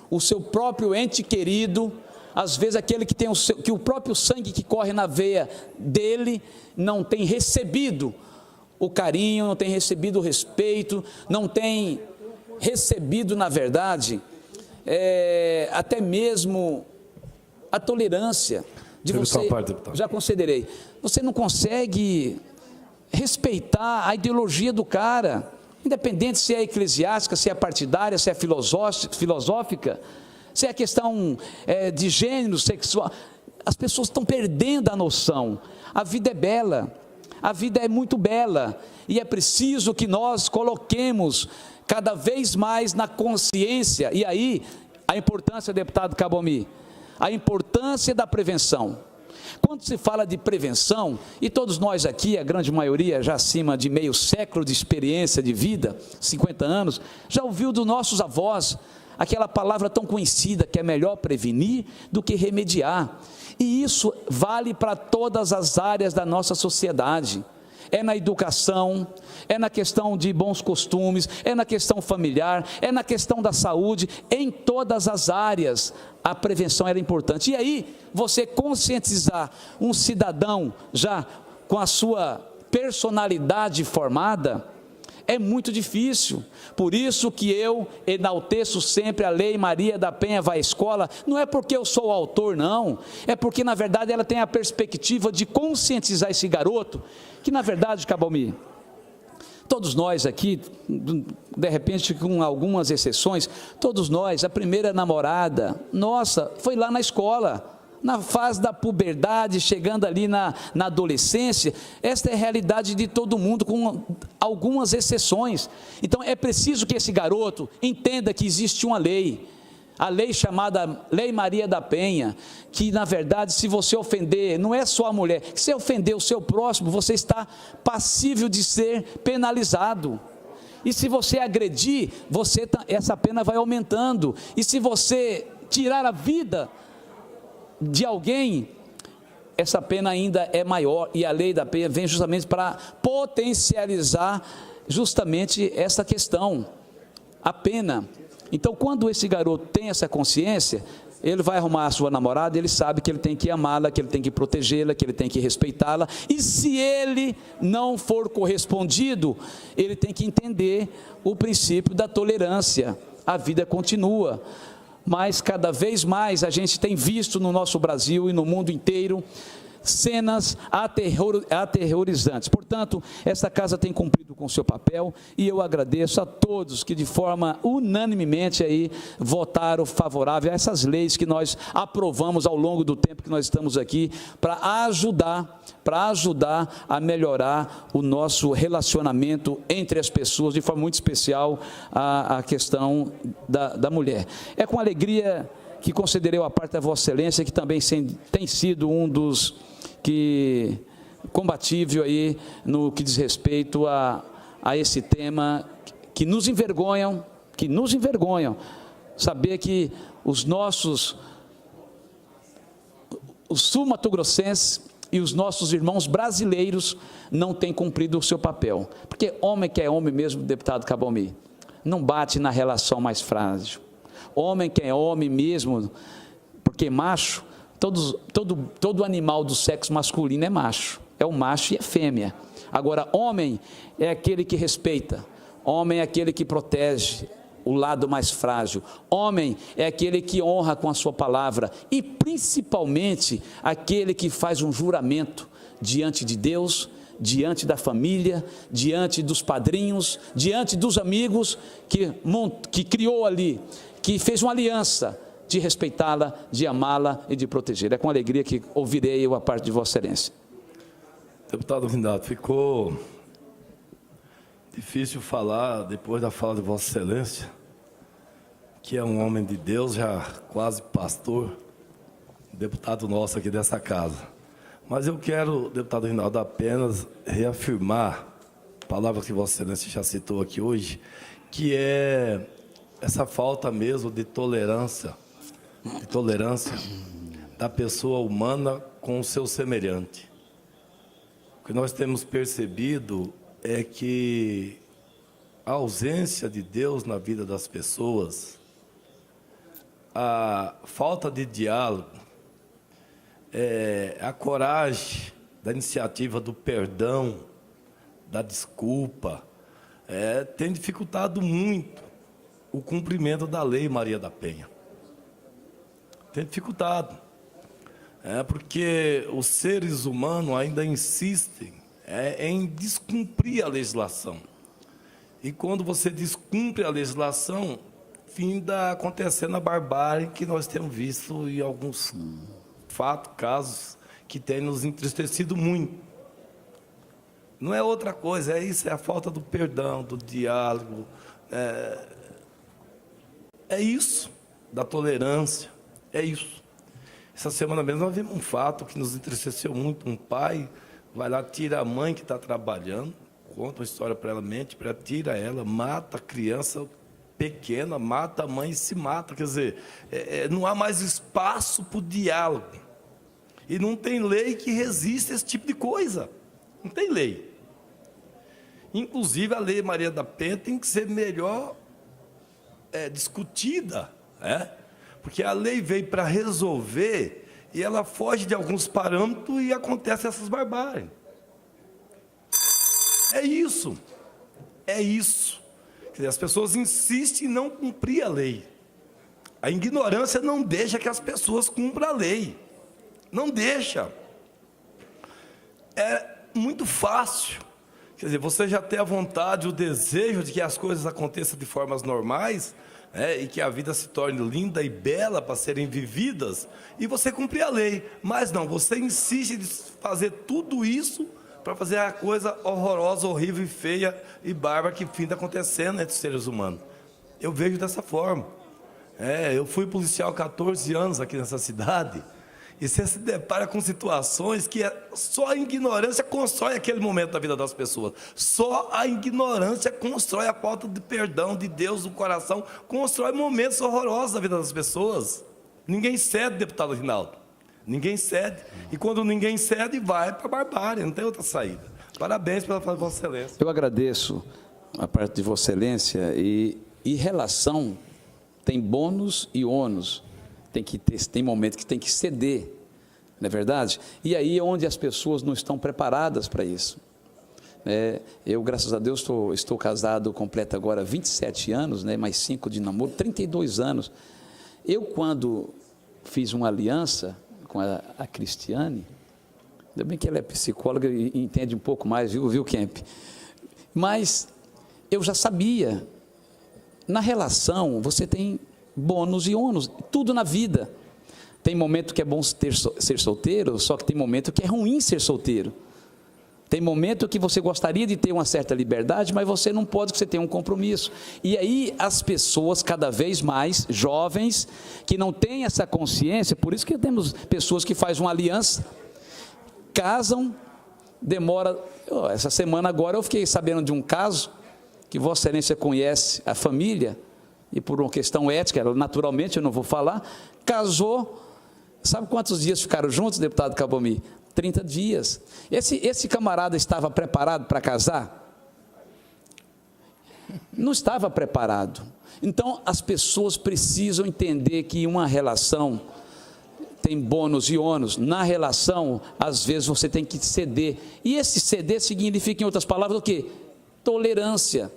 o seu próprio ente querido, às vezes aquele que tem que o próprio sangue que corre na veia dele não tem recebido o carinho, não tem recebido o respeito, não tem recebido, na verdade, até mesmo a tolerância de você. Já considerei. Você não consegue respeitar a ideologia do cara. Independente se é eclesiástica, se é partidária, se é filosófica, se é questão de gênero, sexual. As pessoas estão perdendo a noção. A vida é bela, a vida é muito bela, e é preciso que nós coloquemos cada vez mais na consciência, e aí a importância, deputado Cabomi, a importância da prevenção. Quando se fala de prevenção, e todos nós aqui, a grande maioria já acima de meio século de experiência de vida, 50 anos, já ouviu dos nossos avós aquela palavra tão conhecida que é melhor prevenir do que remediar. E isso vale para todas as áreas da nossa sociedade. É na educação, é na questão de bons costumes, é na questão familiar, é na questão da saúde, em todas as áreas a prevenção era importante. E aí, você conscientizar um cidadão já com a sua personalidade formada, é muito difícil. Por isso que eu enalteço sempre a Lei Maria da Penha Vai à Escola. Não é porque eu sou o autor, não. É porque, na verdade, ela tem a perspectiva de conscientizar esse garoto, que, na verdade, Cabomi, todos nós aqui, de repente, com algumas exceções, todos nós, a primeira namorada nossa foi lá na escola, na fase da puberdade, chegando ali na adolescência. Esta é a realidade de todo mundo, com algumas exceções. Então é preciso que esse garoto entenda que existe uma lei, a lei chamada Lei Maria da Penha, que na verdade, se você ofender, não é só a mulher, se você ofender o seu próximo, você está passível de ser penalizado. E se você agredir, essa pena vai aumentando. E se você tirar a vida de alguém, essa pena ainda é maior, e a Lei da Penha vem justamente para potencializar justamente essa questão, a pena. Então, quando esse garoto tem essa consciência, ele vai arrumar a sua namorada, ele sabe que ele tem que amá-la, que ele tem que protegê-la, que ele tem que respeitá-la, e se ele não for correspondido, ele tem que entender o princípio da tolerância. A vida continua. Mas cada vez mais a gente tem visto no nosso Brasil e no mundo inteiro cenas aterrorizantes. Portanto, esta casa tem cumprido com o seu papel, e eu agradeço a todos que de forma unanimemente aí votaram favorável a essas leis que nós aprovamos ao longo do tempo que nós estamos aqui, para ajudar a melhorar o nosso relacionamento entre as pessoas, de forma muito especial a questão da mulher. É com alegria que considerei a parte da Vossa Excelência, que também tem sido um dos que combatível aí no que diz respeito a esse tema, que nos envergonham, saber que os sul-mato-grossenses e os nossos irmãos brasileiros não têm cumprido o seu papel, porque homem que é homem mesmo, deputado Cabomi, não bate na relação mais frágil. Homem que é homem mesmo, porque macho, todo animal do sexo masculino é macho, é o macho e a fêmea. Agora, homem é aquele que respeita, homem é aquele que protege o lado mais frágil, homem é aquele que honra com a sua palavra, e principalmente aquele que faz um juramento diante de Deus, diante da família, diante dos padrinhos, diante dos amigos que criou ali, que fez uma aliança de respeitá-la, de amá-la e de proteger. É com alegria que ouvirei eu a parte de Vossa Excelência. Deputado Reinaldo, ficou difícil falar depois da fala de Vossa Excelência, que é um homem de Deus, já quase pastor, deputado nosso aqui dessa casa. Mas eu quero, deputado Reinaldo, apenas reafirmar palavras que Vossa Excelência já citou aqui hoje, que é essa falta mesmo de tolerância da pessoa humana com o seu semelhante. O que nós temos percebido é que a ausência de Deus na vida das pessoas, a falta de diálogo, a coragem da iniciativa do perdão, da desculpa, tem dificultado muito o cumprimento da Lei Maria da Penha. Tem dificultado. Porque os seres humanos ainda insistem em descumprir a legislação. E quando você descumpre a legislação, finda acontecendo a barbárie que nós temos visto em alguns fatos, casos, que tem nos entristecido muito. Não é outra coisa, é isso, é a falta do perdão, do diálogo, é isso, da tolerância, é isso. Essa semana mesmo nós vimos um fato que nos entristeceu muito. Um pai vai lá, tira a mãe que está trabalhando, conta uma história para ela, mente para ela, tira ela, mata a criança pequena, mata a mãe e se mata. Quer dizer, não há mais espaço para o diálogo. E não tem lei que resista a esse tipo de coisa. Não tem lei. Inclusive, a Lei Maria da Penha tem que ser melhor discutida, porque a lei veio para resolver e ela foge de alguns parâmetros e acontece essas barbáries. É isso. É isso. Quer dizer, as pessoas insistem em não cumprir a lei. A ignorância não deixa que as pessoas cumpram a lei. Não deixa. É muito fácil. Quer dizer, você já tem a vontade, o desejo de que as coisas aconteçam de formas normais, e que a vida se torne linda e bela para serem vividas, e você cumprir a lei. Mas não, você insiste em fazer tudo isso para fazer a coisa horrorosa, horrível e feia e bárbara que finda acontecendo entre os seres humanos. Eu vejo dessa forma. Eu fui policial há 14 anos aqui nessa cidade, e você se depara com situações que só a ignorância constrói aquele momento da vida das pessoas. Só a ignorância constrói a falta de perdão de Deus no coração, constrói momentos horrorosos da vida das pessoas. Ninguém cede, deputado Rinaldo. Ninguém cede. E quando ninguém cede, vai para a barbárie, não tem outra saída. Parabéns pela fala de Vossa Excelência. Eu agradeço a parte de Vossa Excelência e relação tem bônus e ônus. Tem momento que tem que ceder, não é verdade? E aí é onde as pessoas não estão preparadas para isso. Eu, graças a Deus, estou casado, completo agora 27 anos, mais 5 de namoro, 32 anos. Eu, quando fiz uma aliança com a Cristiane, ainda bem que ela é psicóloga e entende um pouco mais, viu, Kemp? Mas eu já sabia, na relação você tem bônus e ônus, tudo na vida. Tem momento que é bom ser solteiro, só que tem momento que é ruim ser solteiro. Tem momento que você gostaria de ter uma certa liberdade, mas você não pode, porque você tem um compromisso. E aí as pessoas cada vez mais jovens, que não têm essa consciência, por isso que temos pessoas que fazem uma aliança, casam, demora... Essa semana agora eu fiquei sabendo de um caso, que Vossa Excelência conhece a família, e por uma questão ética, naturalmente eu não vou falar, casou, sabe quantos dias ficaram juntos, deputado Cabomi? 30 dias. Esse camarada estava preparado para casar? Não estava preparado. Então, as pessoas precisam entender que uma relação tem bônus e ônus. Na relação, às vezes, você tem que ceder. E esse ceder significa, em outras palavras, o quê? Tolerância.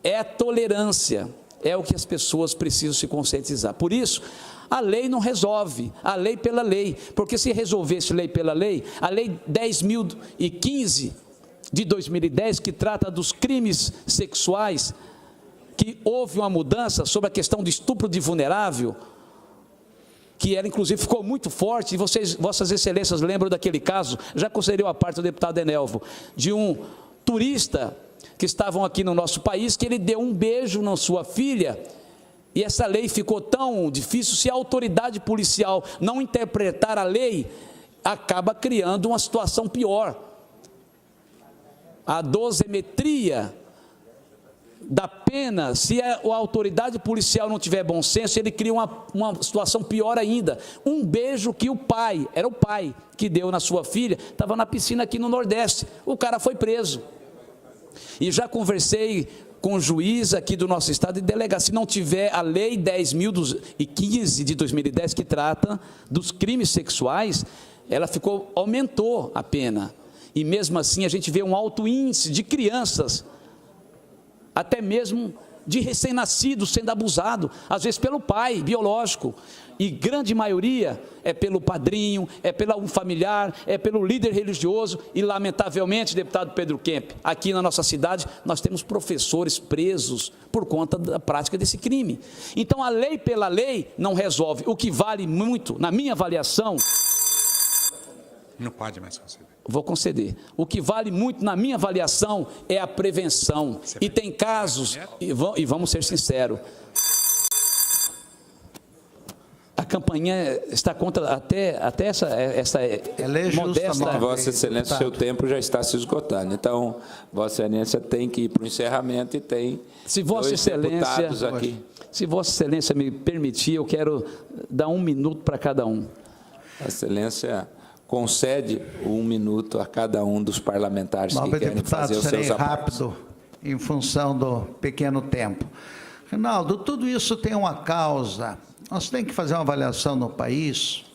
É tolerância. É o que as pessoas precisam se conscientizar. Por isso, a lei não resolve, a lei pela lei, porque se resolvesse lei pela lei, a lei 10.015 de 2010, que trata dos crimes sexuais, que houve uma mudança sobre a questão do estupro de vulnerável, que ela inclusive ficou muito forte, e Vossas Excelências lembram daquele caso, já concedeu a parte do deputado Enelvo, de um turista que estavam aqui no nosso país, que ele deu um beijo na sua filha, e essa lei ficou tão difícil, se a autoridade policial não interpretar a lei, acaba criando uma situação pior. A dosimetria da pena, se a autoridade policial não tiver bom senso, ele cria uma situação pior ainda. Um beijo que era o pai que deu na sua filha, estava na piscina aqui no Nordeste, o cara foi preso. E já conversei com o juiz aqui do nosso estado e delegacia, se não tiver a lei 10.015 de 2010, que trata dos crimes sexuais, ela aumentou a pena. E mesmo assim a gente vê um alto índice de crianças, até mesmo de recém-nascidos sendo abusados, às vezes pelo pai biológico, e grande maioria é pelo padrinho, é pelo familiar, é pelo líder religioso, e lamentavelmente, deputado Pedro Kemp, aqui na nossa cidade, nós temos professores presos por conta da prática desse crime. Então, a lei pela lei não resolve. O que vale muito, na minha avaliação... Não pode mais conceder. Vou conceder. O que vale muito, na minha avaliação, é a prevenção. E tem casos, e vamos ser sinceros, a campanha está contra até essa modesta... Vossa Excelência, seu tempo já está se esgotando. Então, Vossa Excelência tem que ir para o encerramento e tem dois deputados aqui. Se Vossa Excelência me permitir, eu quero dar 1 minuto para cada um. Vossa Excelência concede 1 minuto a cada um dos parlamentares que querem fazer os seus aportes. Rápido, em função do pequeno tempo. Rinaldo, tudo isso tem uma causa. Nós temos que fazer uma avaliação no país.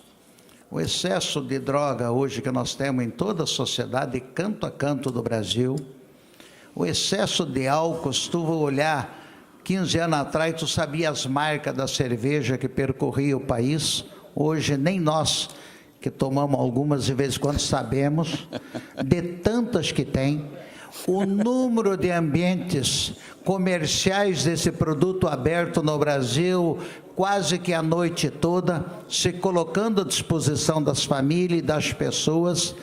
O excesso de droga hoje que nós temos em toda a sociedade, canto a canto do Brasil. O excesso de álcool, se tu olhar 15 anos atrás, tu sabia as marcas da cerveja que percorria o país. Hoje, nem nós, que tomamos algumas de vez em quando, sabemos, de tantas que tem. O número de ambientes comerciais desse produto aberto no Brasil, quase que a noite toda, se colocando à disposição das famílias e das pessoas.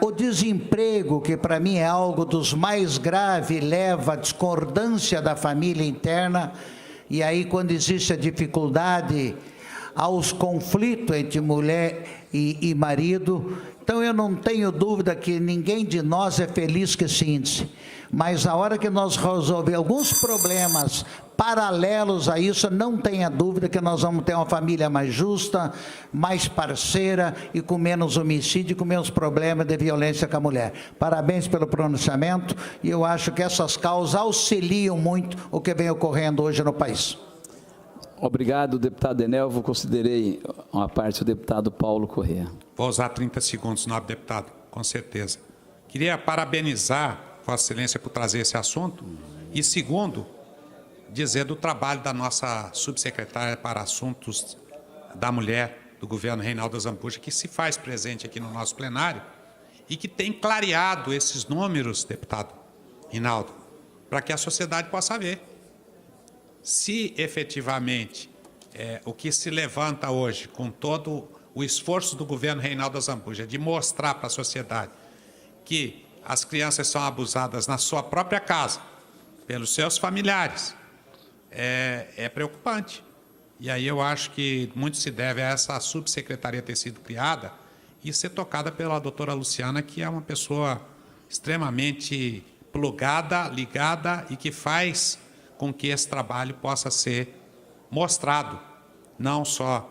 O desemprego, que para mim é algo dos mais graves, leva à discordância da família interna, e aí quando existe a dificuldade, aos conflitos entre mulher e marido. Então eu não tenho dúvida que ninguém de nós é feliz com esse índice, mas a hora que nós resolver alguns problemas paralelos a isso, não tenha dúvida que nós vamos ter uma família mais justa, mais parceira e com menos homicídio, com menos problemas de violência com a mulher. Parabéns pelo pronunciamento, e eu acho que essas causas auxiliam muito o que vem ocorrendo hoje no país. Obrigado, deputado Enelvo. Considerei uma parte do deputado Paulo Corrêa. Vou usar 30 segundos, nobre deputado, com certeza. Queria parabenizar Vossa Excelência por trazer esse assunto e, segundo, dizer do trabalho da nossa subsecretária para Assuntos da Mulher do governo Reinalda Zambuja, que se faz presente aqui no nosso plenário e que tem clareado esses números, deputado Reinaldo, para que a sociedade possa ver se efetivamente o que se levanta hoje, com todo o esforço do governo Reinaldo Zambuja, de mostrar para a sociedade que as crianças são abusadas na sua própria casa, pelos seus familiares, é preocupante. E aí eu acho que muito se deve a essa subsecretaria ter sido criada e ser tocada pela doutora Luciana, que é uma pessoa extremamente plugada, ligada e que faz com que esse trabalho possa ser mostrado, não só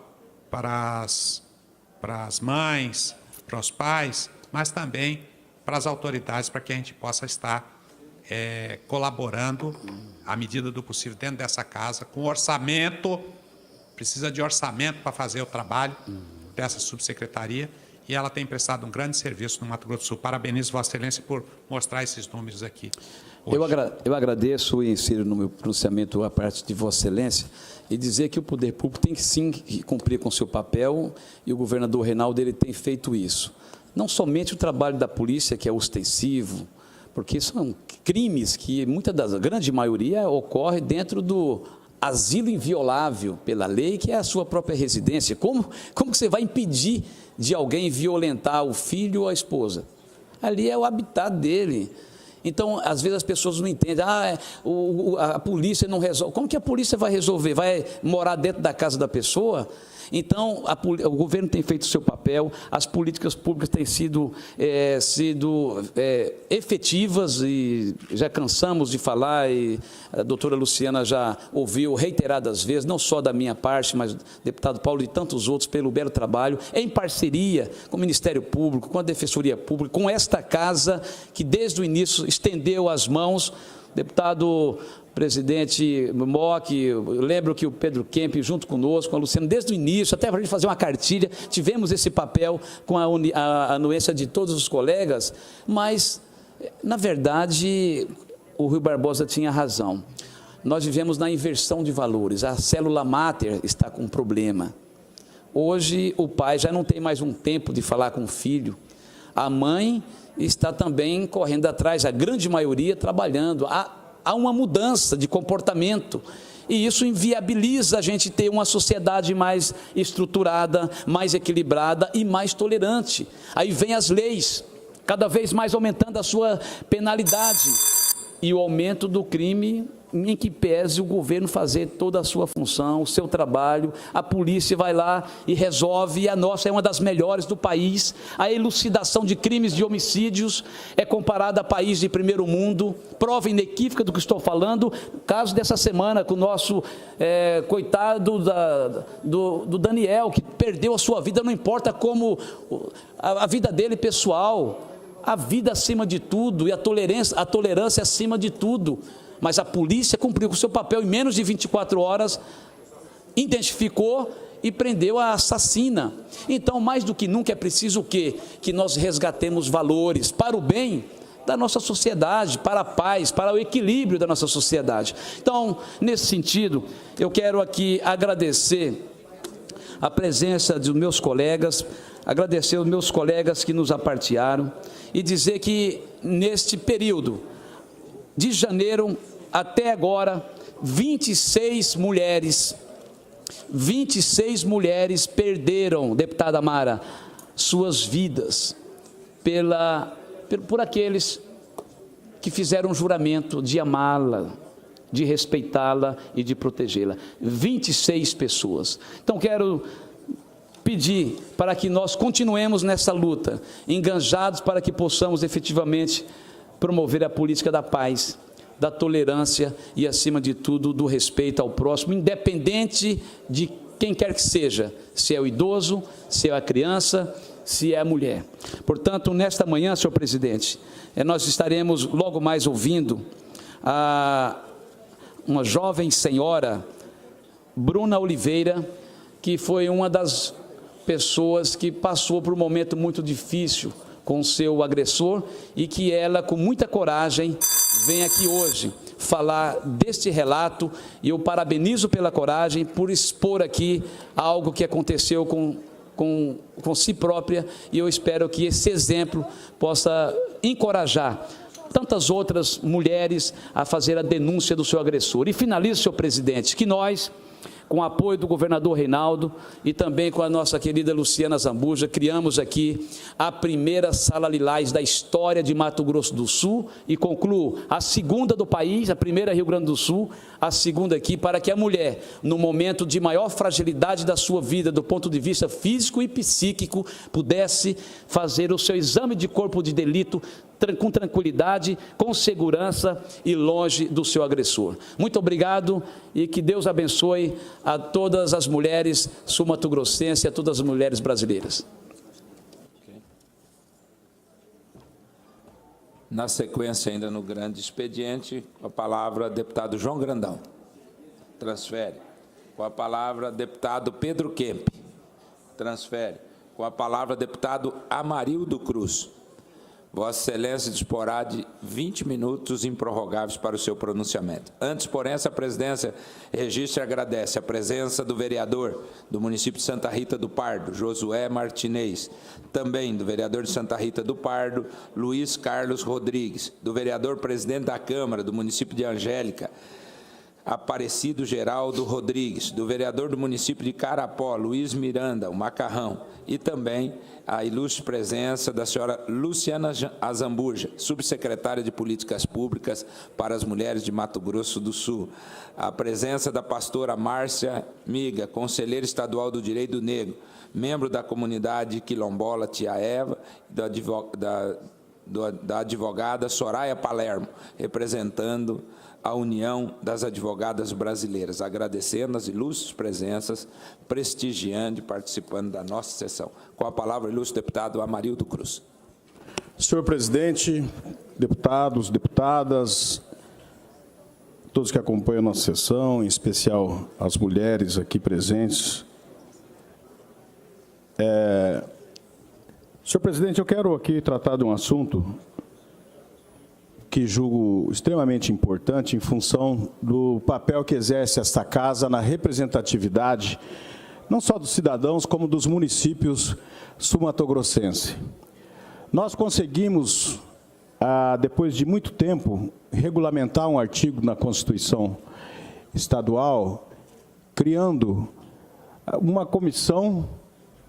para as mães, para os pais, mas também para as autoridades, para que a gente possa estar colaborando à medida do possível dentro dessa casa, com orçamento, precisa de orçamento para fazer o trabalho dessa subsecretaria, e ela tem prestado um grande serviço no Mato Grosso do Sul. Parabenizo Vossa Excelência por mostrar esses números aqui. Eu agradeço e insiro no meu pronunciamento a parte de Vossa Excelência e dizer que o poder público tem que sim cumprir com o seu papel, e o governador Reinaldo ele tem feito isso. Não somente o trabalho da polícia, que é ostensivo, porque são crimes que a grande maioria ocorre dentro do asilo inviolável pela lei, que é a sua própria residência. Como que você vai impedir de alguém violentar o filho ou a esposa? Ali é o habitat dele. Então, às vezes as pessoas não entendem, a polícia não resolve. Como que a polícia vai resolver? Vai morar dentro da casa da pessoa? Então, o governo tem feito o seu papel, as políticas públicas têm sido efetivas, e já cansamos de falar, e a doutora Luciana já ouviu reiteradas vezes, não só da minha parte, mas do deputado Paulo e tantos outros, pelo belo trabalho, em parceria com o Ministério Público, com a Defensoria Pública, com esta casa, que desde o início estendeu as mãos. Deputado presidente Mock, lembro que o Pedro Kemp, junto conosco, com a Luciana, desde o início, até para a gente fazer uma cartilha, tivemos esse papel com a anuência de todos os colegas, mas, na verdade, o Rui Barbosa tinha razão. nós vivemos na inversão de valores. A célula máter está com um problema. Hoje, o pai já não tem mais um tempo de falar com o filho. A mãe está também correndo atrás, a grande maioria trabalhando. Há uma mudança de comportamento. E isso inviabiliza a gente ter uma sociedade mais estruturada, mais equilibrada e mais tolerante. Aí vem as leis, cada vez mais aumentando a sua penalidade. E o aumento do crime, em que pese o governo fazer toda a sua função, o seu trabalho, a polícia vai lá e resolve, e a nossa é uma das melhores do país. A elucidação de crimes de homicídios é comparada a país de primeiro mundo, prova inequívoca do que estou falando. Caso dessa semana com o nosso coitado do Daniel, que perdeu a sua vida, não importa como a vida dele pessoal, a vida acima de tudo e a tolerância acima de tudo. Mas a polícia cumpriu com o seu papel em menos de 24 horas, identificou e prendeu a assassina. Então, mais do que nunca, é preciso o quê? Que nós resgatemos valores para o bem da nossa sociedade, para a paz, para o equilíbrio da nossa sociedade. Então, nesse sentido, eu quero aqui agradecer a presença dos meus colegas, agradecer os meus colegas que nos apartearam e dizer que, neste período, de janeiro até agora, 26 mulheres perderam, deputada Mara, suas vidas por aqueles que fizeram um juramento de amá-la, de respeitá-la e de protegê-la. 26 pessoas. Então, quero pedir para que nós continuemos nessa luta, enganjados para que possamos efetivamente promover a política da paz, da tolerância e, acima de tudo, do respeito ao próximo, independente de quem quer que seja, se é o idoso, se é a criança, se é a mulher. Portanto, nesta manhã, senhor presidente, nós estaremos logo mais ouvindo uma jovem senhora, Bruna Oliveira, que foi uma das pessoas que passou por um momento muito difícil com o seu agressor e que ela, com muita coragem, vem aqui hoje falar deste relato, e eu parabenizo pela coragem, por expor aqui algo que aconteceu com si própria, e eu espero que esse exemplo possa encorajar tantas outras mulheres a fazer a denúncia do seu agressor. E finalizo, senhor presidente, que nós, com o apoio do governador Reinaldo e também com a nossa querida Luciana Zambuja, criamos aqui a primeira Sala Lilás da história de Mato Grosso do Sul, e concluo, a segunda do país, a primeira Rio Grande do Sul, a segunda aqui, para que a mulher, no momento de maior fragilidade da sua vida, do ponto de vista físico e psíquico, pudesse fazer o seu exame de corpo de delito com tranquilidade, com segurança e longe do seu agressor. Muito obrigado e que Deus abençoe a todas as mulheres sul-mato-grossenses e a todas as mulheres brasileiras. Na sequência, ainda no grande expediente, com a palavra, deputado João Grandão. Transfere. Com a palavra, deputado Pedro Kemp. Transfere. Com a palavra, deputado Amarildo Cruz. Vossa Excelência disporá de 20 minutos improrrogáveis para o seu pronunciamento. Antes, porém, essa presidência registra e agradece a presença do vereador do município de Santa Rita do Pardo, Josué Martinez, também do vereador de Santa Rita do Pardo, Luiz Carlos Rodrigues, do vereador presidente da Câmara do município de Angélica, Aparecido Geraldo Rodrigues, do vereador do município de Carapó, Luiz Miranda, o Macarrão, e também a ilustre presença da senhora Luciana Azambuja, subsecretária de Políticas Públicas para as Mulheres de Mato Grosso do Sul, a presença da pastora Márcia Miga, conselheira estadual do Direito Negro, membro da comunidade quilombola Tia Eva, da advogada Soraya Palermo, representando a União das Advogadas Brasileiras, agradecendo as ilustres presenças, prestigiando e participando da nossa sessão. Com a palavra, ilustre deputado Amarildo Cruz. Senhor presidente, deputados, deputadas, todos que acompanham a nossa sessão, em especial as mulheres aqui presentes. Senhor presidente, eu quero aqui tratar de um assunto que julgo extremamente importante em função do papel que exerce esta casa na representatividade, não só dos cidadãos, como dos municípios sul-mato-grossenses. Nós conseguimos, depois de muito tempo, regulamentar um artigo na Constituição Estadual, criando uma comissão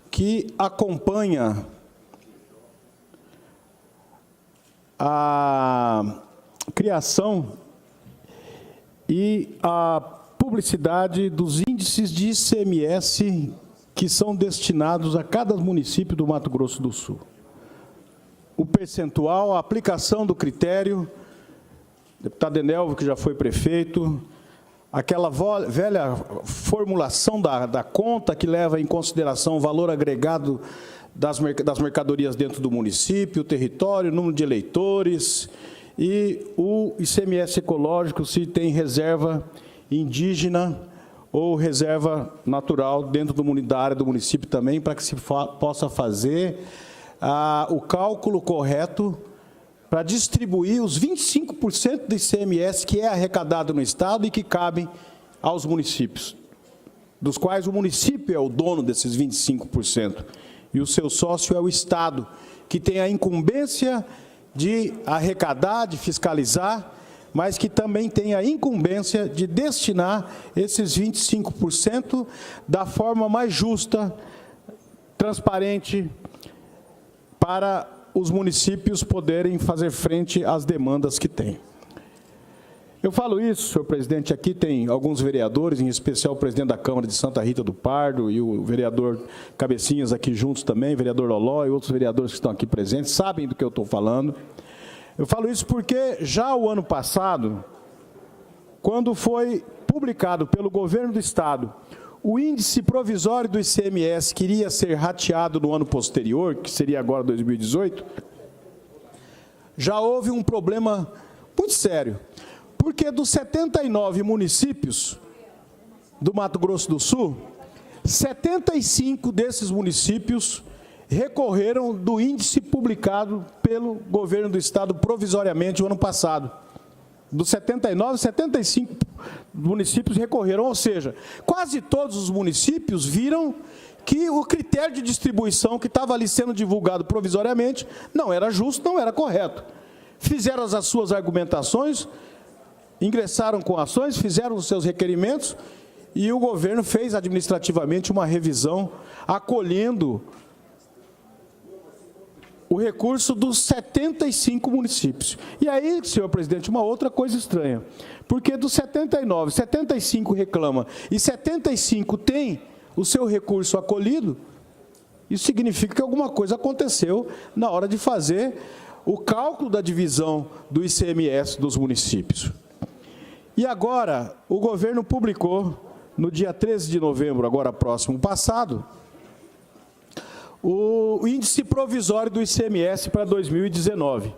que acompanha a criação e a publicidade dos índices de ICMS que são destinados a cada município do Mato Grosso do Sul. O percentual, a aplicação do critério, deputado Enelvo, que já foi prefeito, aquela velha formulação da conta que leva em consideração o valor agregado das mercadorias dentro do município, o território, o número de eleitores e o ICMS ecológico, se tem reserva indígena ou reserva natural dentro da área do município também, para que se possa fazer o cálculo correto para distribuir os 25% do ICMS que é arrecadado no Estado e que cabe aos municípios, dos quais o município é o dono desses 25%. E o seu sócio é o Estado, que tem a incumbência de arrecadar, de fiscalizar, mas que também tem a incumbência de destinar esses 25% da forma mais justa, transparente, para os municípios poderem fazer frente às demandas que têm. Eu falo isso, senhor presidente, aqui tem alguns vereadores, em especial o presidente da Câmara de Santa Rita do Pardo e o vereador Cabecinhas aqui juntos também, vereador Loló e outros vereadores que estão aqui presentes, sabem do que eu estou falando. Eu falo isso porque já o ano passado, quando foi publicado pelo governo do Estado o índice provisório do ICMS que iria ser rateado no ano posterior, que seria agora 2018, já houve um problema muito sério. Porque dos 79 municípios do Mato Grosso do Sul, 75 desses municípios recorreram do índice publicado pelo governo do Estado provisoriamente o ano passado. Dos 79, 75 municípios recorreram, ou seja, quase todos os municípios viram que o critério de distribuição que estava ali sendo divulgado provisoriamente não era justo, não era correto. Fizeram as suas argumentações, ingressaram com ações, fizeram os seus requerimentos e o governo fez administrativamente uma revisão acolhendo o recurso dos 75 municípios. E aí, senhor presidente, uma outra coisa estranha, porque dos 79, 75 reclama e 75 tem o seu recurso acolhido, isso significa que alguma coisa aconteceu na hora de fazer o cálculo da divisão do ICMS dos municípios. E agora, o governo publicou, no dia 13 de novembro, agora próximo passado, o índice provisório do ICMS para 2019.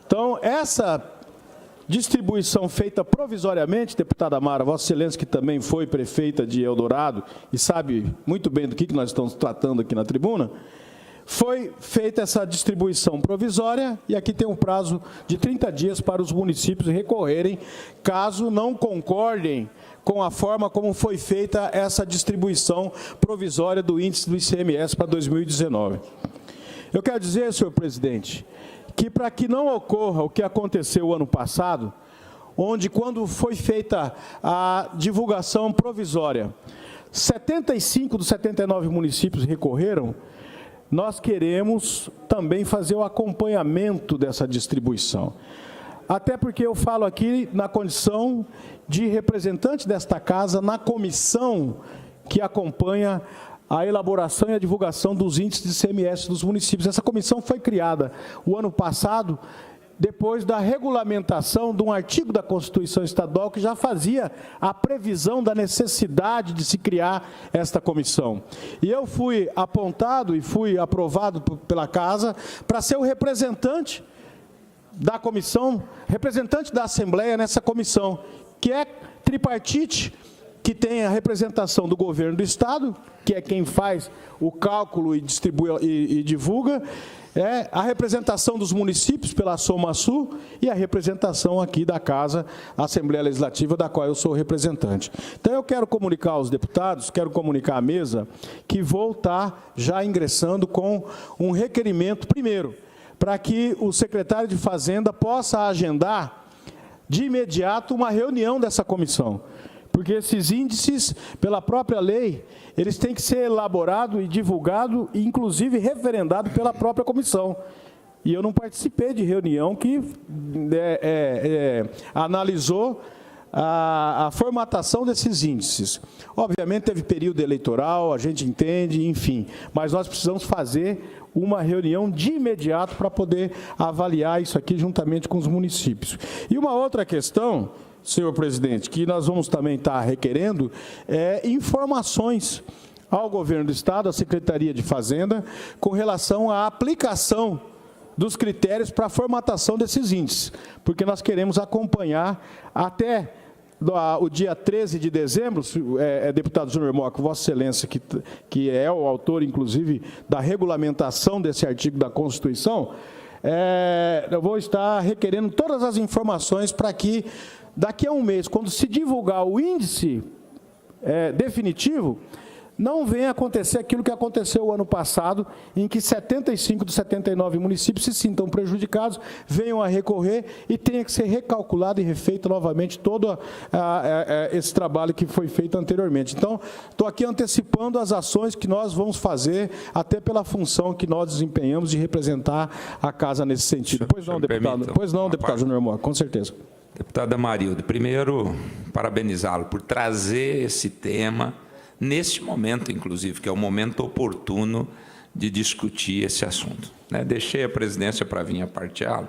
Então, essa distribuição feita provisoriamente, deputada Mara, Vossa Excelência, que também foi prefeita de Eldorado e sabe muito bem do que nós estamos tratando aqui na tribuna, foi feita essa distribuição provisória e aqui tem um prazo de 30 dias para os municípios recorrerem, caso não concordem com a forma como foi feita essa distribuição provisória do índice do ICMS para 2019. Eu quero dizer, senhor presidente, que para que não ocorra o que aconteceu o ano passado, onde quando foi feita a divulgação provisória, 75 dos 79 municípios recorreram, nós queremos também fazer o acompanhamento dessa distribuição. Até porque eu falo aqui na condição de representante desta casa na comissão que acompanha a elaboração e a divulgação dos índices de ICMS dos municípios. Essa comissão foi criada o ano passado, depois da regulamentação de um artigo da Constituição Estadual que já fazia a previsão da necessidade de se criar esta comissão. E eu fui apontado e fui aprovado pela Casa para ser o representante da comissão, representante da Assembleia nessa comissão, que é tripartite, que tem a representação do governo do Estado, que é quem faz o cálculo e distribui e divulga, a representação dos municípios pela SOMASU e a representação aqui da Casa Assembleia Legislativa, da qual eu sou representante. Então, eu quero comunicar aos deputados, quero comunicar à mesa, que vou estar já ingressando com um requerimento, primeiro, para que o secretário de Fazenda possa agendar de imediato uma reunião dessa comissão. Porque esses índices, pela própria lei, eles têm que ser elaborados e divulgados, e inclusive referendados pela própria comissão. E eu não participei de reunião que analisou a formatação desses índices. Obviamente, teve período eleitoral, a gente entende, enfim, mas nós precisamos fazer uma reunião de imediato para poder avaliar isso aqui juntamente com os municípios. E uma outra questão, senhor presidente, que nós vamos também estar requerendo, informações ao governo do Estado, à Secretaria de Fazenda, com relação à aplicação dos critérios para a formatação desses índices, porque nós queremos acompanhar até o dia 13 de dezembro, deputado Júnior Moca, Vossa Excelência, que é o autor, inclusive, da regulamentação desse artigo da Constituição, eu vou estar requerendo todas as informações para que, daqui a um mês, quando se divulgar o índice definitivo, não venha acontecer aquilo que aconteceu o ano passado, em que 75 dos 79 municípios se sintam prejudicados, venham a recorrer e tenha que ser recalculado e refeito novamente todo esse trabalho que foi feito anteriormente. Então, estou aqui antecipando as ações que nós vamos fazer, até pela função que nós desempenhamos de representar a casa nesse sentido. Pois não, deputado. Pois não, deputado Júnior Moura, com certeza. Deputada Marilde, primeiro, parabenizá-lo por trazer esse tema neste momento, inclusive, que é o momento oportuno de discutir esse assunto. Deixei a presidência para vir a parteá-lo,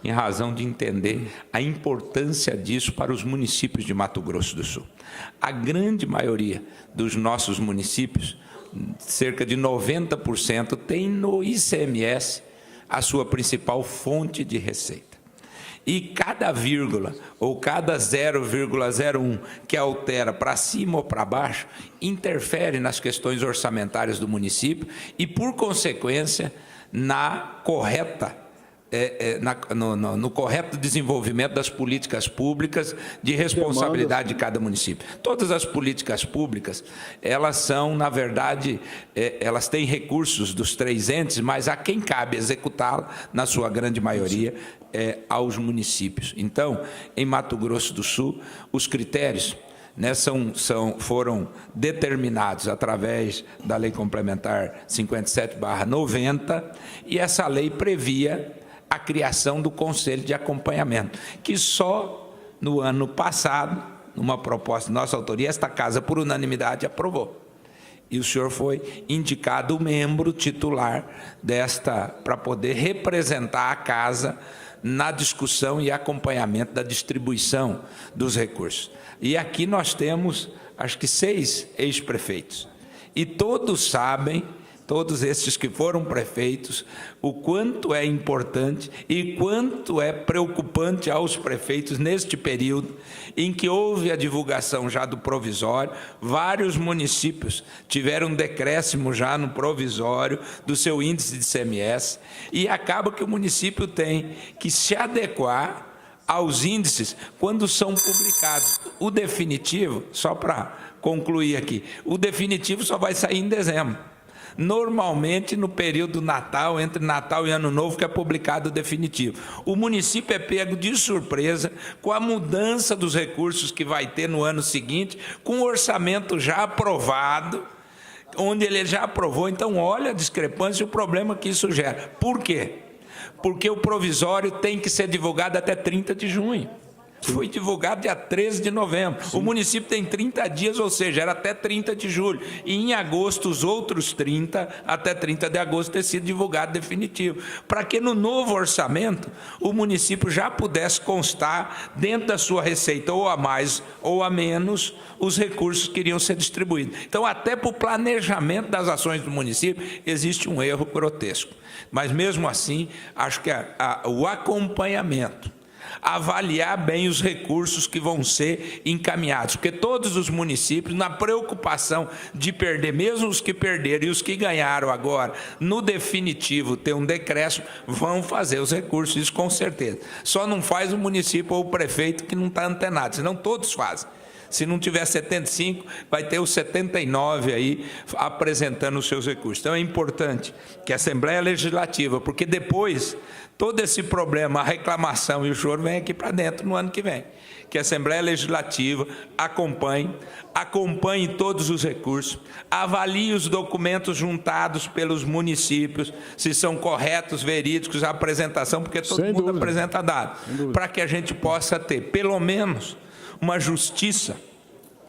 em razão de entender a importância disso para os municípios de Mato Grosso do Sul. A grande maioria dos nossos municípios, cerca de 90%, tem no ICMS a sua principal fonte de receita. E cada vírgula ou cada 0,01 que altera para cima ou para baixo interfere nas questões orçamentárias do município e, por consequência, no correto desenvolvimento das políticas públicas de responsabilidade de cada município. Todas as políticas públicas, elas são, na verdade, elas têm recursos dos 3 entes, mas a quem cabe executá-la, na sua grande maioria, aos municípios. Então, em Mato Grosso do Sul, os critérios foram determinados através da Lei Complementar 57/90, e essa lei previa a criação do Conselho de Acompanhamento, que só no ano passado, numa proposta de nossa autoria, esta Casa, por unanimidade, aprovou. E o senhor foi indicado membro titular para poder representar a Casa na discussão e acompanhamento da distribuição dos recursos. E aqui nós temos, acho que 6 ex-prefeitos. E todos sabem, todos estes que foram prefeitos, o quanto é importante e quanto é preocupante aos prefeitos neste período em que houve a divulgação já do provisório. Vários municípios tiveram um decréscimo já no provisório do seu índice de ICMS, e acaba que o município tem que se adequar aos índices quando são publicados. O definitivo, só para concluir aqui, o definitivo só vai sair em dezembro. Normalmente, no período Natal, entre Natal e Ano Novo, que é publicado o definitivo. O município é pego de surpresa com a mudança dos recursos que vai ter no ano seguinte, com o orçamento já aprovado, onde ele já aprovou. Então, olha a discrepância e o problema que isso gera. Por quê? Porque o provisório tem que ser divulgado até 30 de junho. Foi divulgado dia 13 de novembro. Sim. O município tem 30 dias, ou seja, era até 30 de julho. E em agosto, os outros 30, até 30 de agosto, ter sido divulgado definitivo. Para que no novo orçamento, o município já pudesse constar dentro da sua receita, ou a mais ou a menos, os recursos que iriam ser distribuídos. Então, até para o planejamento das ações do município, existe um erro grotesco. Mas, mesmo assim, acho que o acompanhamento, avaliar bem os recursos que vão ser encaminhados, porque todos os municípios, na preocupação de perder, mesmo os que perderam e os que ganharam agora, no definitivo ter um decréscimo, vão fazer os recursos, isso com certeza. Só não faz o município ou o prefeito que não está antenado, senão todos fazem. Se não tiver 75, vai ter os 79 aí apresentando os seus recursos. Então é importante que a Assembleia Legislativa, porque depois todo esse problema, a reclamação e o choro vem aqui para dentro no ano que vem. Que a Assembleia Legislativa acompanhe todos os recursos, avalie os documentos juntados pelos municípios, se são corretos, verídicos, a apresentação, porque todo mundo apresenta dados, para que a gente possa ter, pelo menos, uma justiça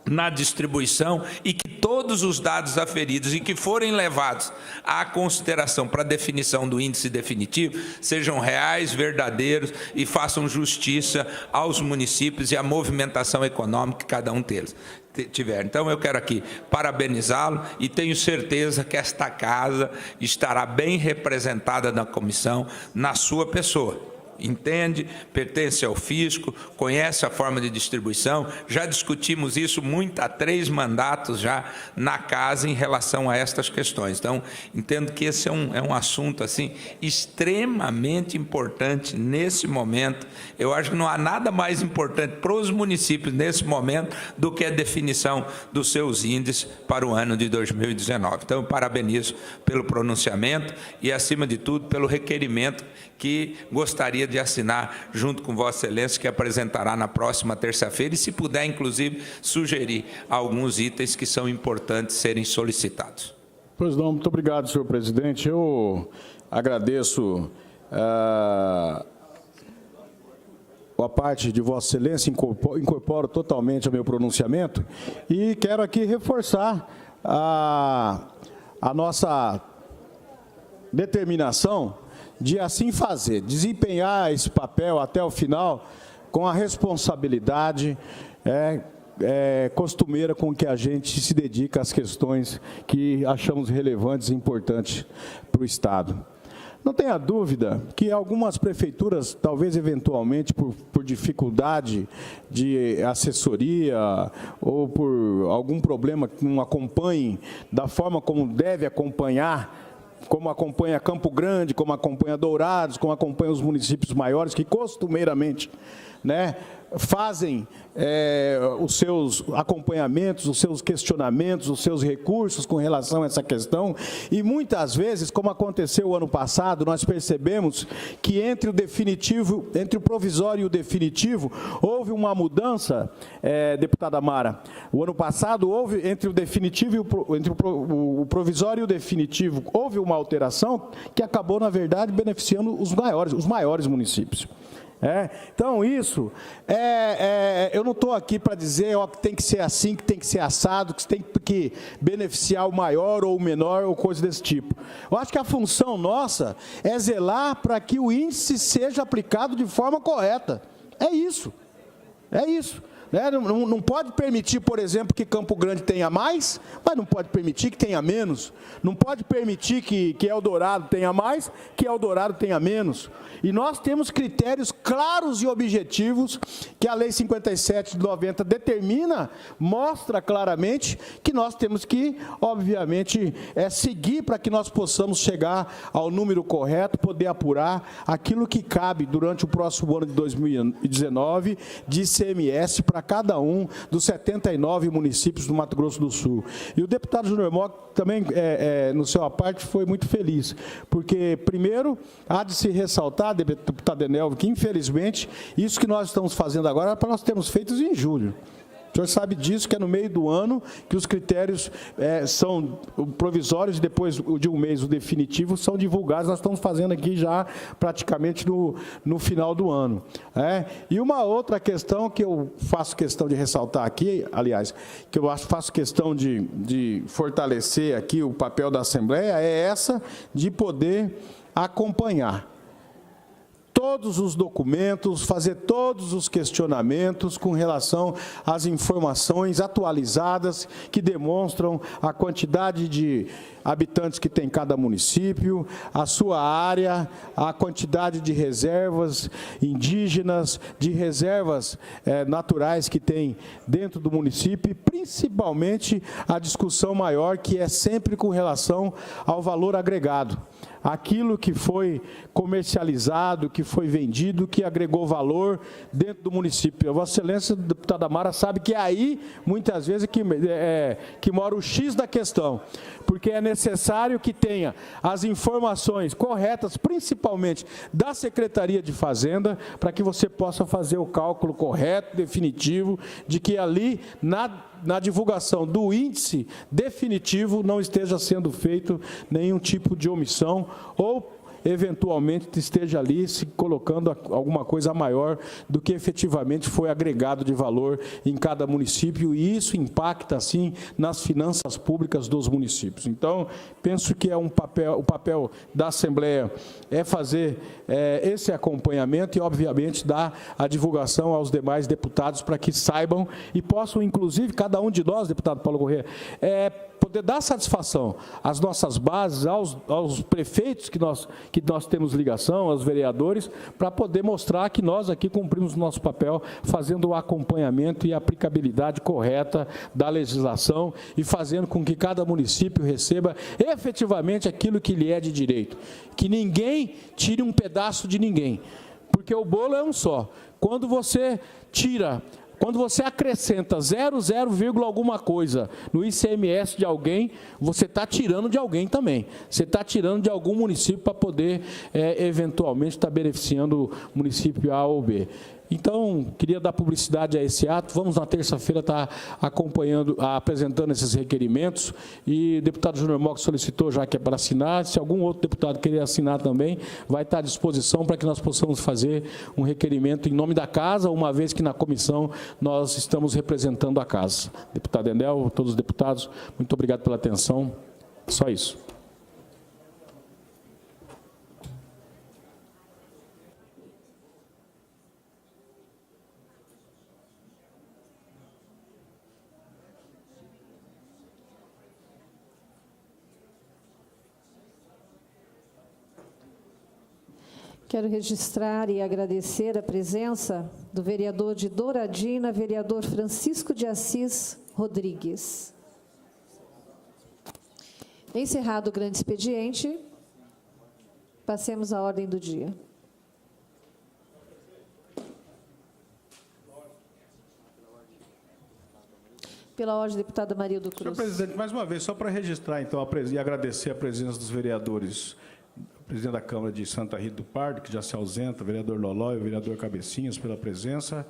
na distribuição e que todos os dados aferidos e que forem levados à consideração para a definição do índice definitivo sejam reais, verdadeiros e façam justiça aos municípios e à movimentação econômica que cada um deles tiver. Então, eu quero aqui parabenizá-lo e tenho certeza que esta casa estará bem representada na comissão, na sua pessoa. Entende, pertence ao fisco, conhece a forma de distribuição, já discutimos isso muito há 3 mandatos já na casa em relação a estas questões. Então, entendo que esse é um assunto assim extremamente importante nesse momento. Eu acho que não há nada mais importante para os municípios nesse momento do que a definição dos seus índices para o ano de 2019. Então, eu parabenizo pelo pronunciamento e, acima de tudo, pelo requerimento que gostaria de assinar junto com Vossa Excelência, que apresentará na próxima terça-feira, e se puder, inclusive, sugerir alguns itens que são importantes serem solicitados. Pois não, muito obrigado, senhor presidente. Eu agradeço a parte de Vossa Excelência, incorporo totalmente ao meu pronunciamento e quero aqui reforçar a nossa determinação de assim fazer, desempenhar esse papel até o final com a responsabilidade costumeira com que a gente se dedica às questões que achamos relevantes e importantes para o Estado. Não tenha dúvida que algumas prefeituras, talvez eventualmente por dificuldade de assessoria ou por algum problema que não acompanhem da forma como deve acompanhar, como acompanha Campo Grande, como acompanha Dourados, como acompanha os municípios maiores, que costumeiramente, né, fazem os seus acompanhamentos, os seus questionamentos, os seus recursos com relação a essa questão. E muitas vezes, como aconteceu o ano passado, nós percebemos que entre o provisório e o definitivo, houve uma mudança, deputada Mara. O ano passado houve, entre o definitivo e entre o provisório e o definitivo, houve uma alteração que acabou, na verdade, beneficiando os maiores municípios. Então, isso, eu não estou aqui para dizer que tem que ser assim, que tem que ser assado, que tem que beneficiar o maior ou o menor ou coisa desse tipo. Eu acho que a função nossa é zelar para que o índice seja aplicado de forma correta. É isso. Não pode permitir, por exemplo, que Campo Grande tenha mais, mas não pode permitir que tenha menos. Não pode permitir que Eldorado tenha mais, que Eldorado tenha menos. E nós temos critérios claros e objetivos que a Lei 57 de 90 determina, mostra claramente que nós temos que, obviamente, seguir para que nós possamos chegar ao número correto, poder apurar aquilo que cabe durante o próximo ano de 2019 de ICMS para cada um dos 79 municípios do Mato Grosso do Sul. E o deputado Júnior Mock também, no seu aparte, foi muito feliz, porque, primeiro, há de se ressaltar, deputado Enelvo, que, infelizmente, isso que nós estamos fazendo agora é para nós termos feito em julho. O senhor sabe disso, que é no meio do ano que os critérios são provisórios e depois de um mês o definitivo são divulgados. Nós estamos fazendo aqui já praticamente no final do ano. E uma outra questão que eu faço questão de ressaltar aqui, aliás, que eu faço questão de fortalecer aqui o papel da Assembleia, é essa de poder acompanhar todos os documentos, fazer todos os questionamentos com relação às informações atualizadas que demonstram a quantidade de habitantes que tem cada município, a sua área, a quantidade de reservas indígenas, de reservas naturais que tem dentro do município e, principalmente, a discussão maior que é sempre com relação ao valor agregado. Aquilo que foi comercializado, que foi vendido, que agregou valor dentro do município. A Vossa Excelência, deputada Mara, sabe que é aí, muitas vezes, que mora o X da questão, porque é necessário que tenha as informações corretas, principalmente da Secretaria de Fazenda, para que você possa fazer o cálculo correto, definitivo, de que ali, na divulgação do índice definitivo, não esteja sendo feito nenhum tipo de omissão ou, eventualmente, esteja ali se colocando alguma coisa maior do que efetivamente foi agregado de valor em cada município, e isso impacta, assim, nas finanças públicas dos municípios. Então, penso que o papel da Assembleia é fazer esse acompanhamento e, obviamente, dar a divulgação aos demais deputados para que saibam e possam, inclusive, cada um de nós, deputado Paulo Corrêa, poder dar satisfação às nossas bases, aos prefeitos que nós temos ligação, aos vereadores, para poder mostrar que nós aqui cumprimos o nosso papel, fazendo o acompanhamento e a aplicabilidade correta da legislação e fazendo com que cada município receba efetivamente aquilo que lhe é de direito. Que ninguém tire um pedaço de ninguém, porque o bolo é um só. Quando você acrescenta 0, alguma coisa no ICMS de alguém, você está tirando de alguém também. Você está tirando de algum município para poder, eventualmente, estar beneficiando o município A ou B. Então, queria dar publicidade a esse ato. Vamos, na terça-feira, estar apresentando esses requerimentos. E o deputado Júnior Mock solicitou, já que é para assinar. Se algum outro deputado querer assinar também, vai estar à disposição para que nós possamos fazer um requerimento em nome da casa, uma vez que na comissão nós estamos representando a casa. Deputado Enel, todos os deputados, muito obrigado pela atenção. Só isso. Quero registrar e agradecer a presença do vereador de Douradina, vereador Francisco de Assis Rodrigues. Encerrado o grande expediente, passemos à ordem do dia. Pela ordem, deputada Marildo Cruz. Senhor presidente, mais uma vez, só para registrar, então, e agradecer a presença dos vereadores, presidente da Câmara de Santa Rita do Pardo, que já se ausenta, o vereador Loló e o vereador Cabecinhas pela presença,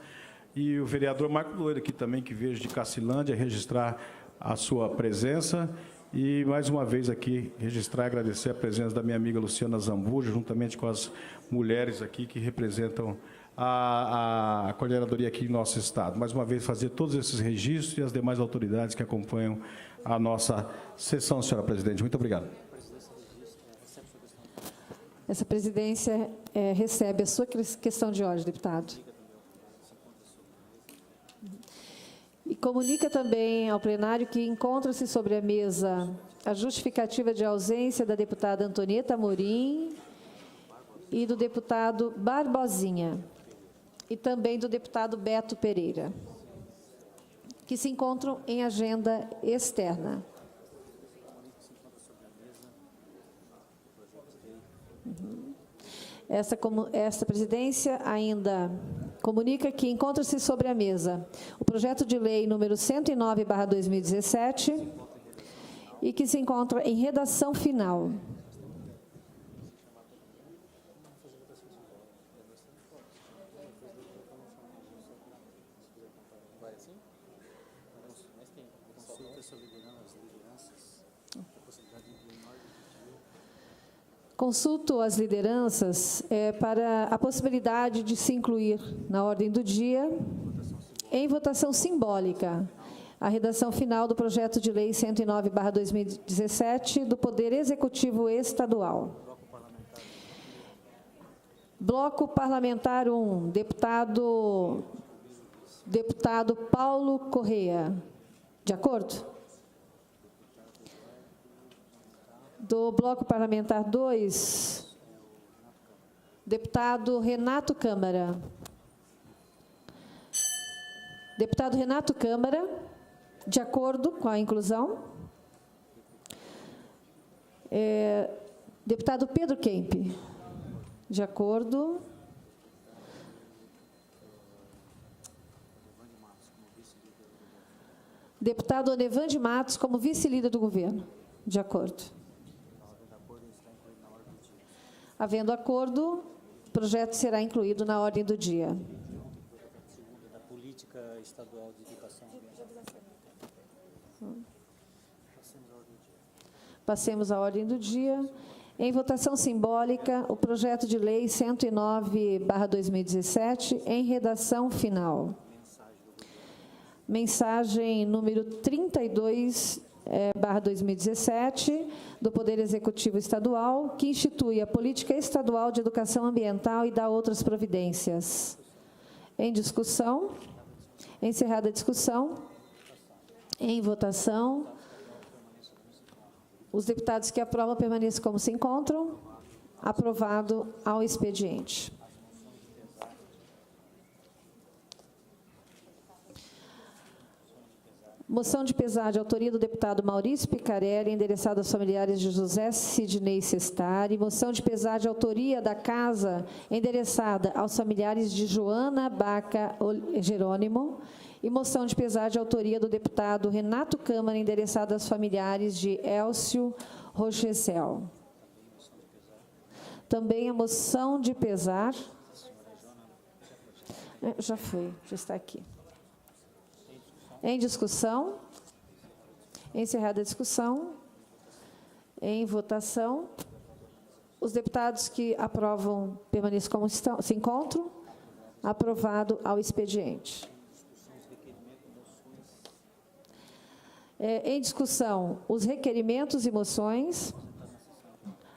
e o vereador Marco Loiro aqui também, que vejo de Cacilândia, registrar a sua presença, e mais uma vez aqui registrar e agradecer a presença da minha amiga Luciana Zambuja, juntamente com as mulheres aqui que representam a coordenadoria aqui em nosso estado. Mais uma vez, fazer todos esses registros e as demais autoridades que acompanham a nossa sessão, senhora presidente. Muito obrigado. Essa presidência recebe a sua questão de ordem, deputado. E comunica também ao plenário que encontra-se sobre a mesa a justificativa de ausência da deputada Antonieta Amorim e do deputado Barbosinha, e também do deputado Beto Pereira, que se encontram em agenda externa. Esta presidência ainda comunica que encontra-se sobre a mesa o projeto de lei número 109/2017 e que se encontra em redação final. Consulto as lideranças para a possibilidade de se incluir na ordem do dia, em votação simbólica, a redação final do projeto de lei 109/2017 do Poder Executivo Estadual. Bloco Parlamentar 1, deputado Paulo Correa. De acordo? Do Bloco Parlamentar 2, deputado Renato Câmara. Deputado Renato Câmara, de acordo com a inclusão. Deputado Pedro Kemp, de acordo. Deputado Onevan de Matos como vice-líder do governo, de acordo. Havendo acordo, o projeto será incluído na ordem do dia. Política Estadual de Educação Passemos à ordem do dia. Em votação simbólica, o projeto de lei 109/2017, em redação final. Mensagem número 32/2017, do Poder Executivo Estadual, que institui a Política Estadual de Educação Ambiental e dá outras providências. Em discussão. Encerrada a discussão. Em votação. Os deputados que aprovam permaneçam como se encontram. Aprovado ao expediente. Moção de pesar de autoria do deputado Maurício Picarelli, endereçada aos familiares de José Sidney Sestari. Moção de pesar de autoria da Casa, endereçada aos familiares de Joana Baca Jerônimo. E moção de pesar de autoria do deputado Renato Câmara, endereçada aos familiares de Elcio Rochecel. Também a moção de pesar... Já está aqui. Em discussão. Encerrada a discussão. Em votação. Os deputados que aprovam permaneçam como se encontram. Aprovado ao expediente. Em discussão, os requerimentos e moções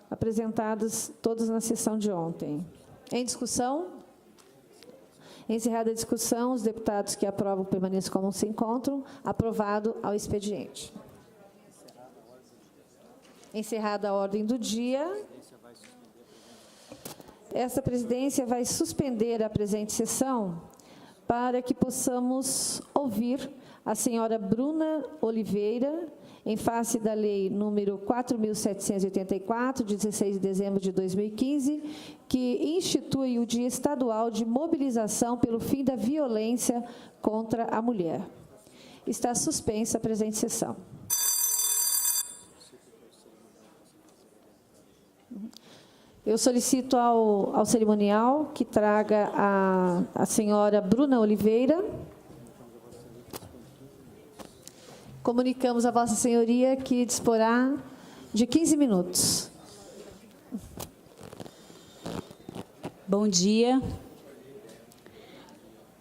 apresentados todos na sessão de ontem. Em discussão. Encerrada a discussão, os deputados que aprovam permaneçam como se encontram. Aprovado ao expediente. Encerrada a ordem do dia. Esta presidência vai suspender a presente sessão para que possamos ouvir a senhora Bruna Oliveira, em face da lei número 4.784, de 16 de dezembro de 2015, que institui o Dia Estadual de Mobilização pelo Fim da Violência contra a Mulher. Está suspensa a presente sessão. Eu solicito ao cerimonial que traga a senhora Bruna Oliveira. Comunicamos a Vossa Senhoria que disporá de 15 minutos. Bom dia.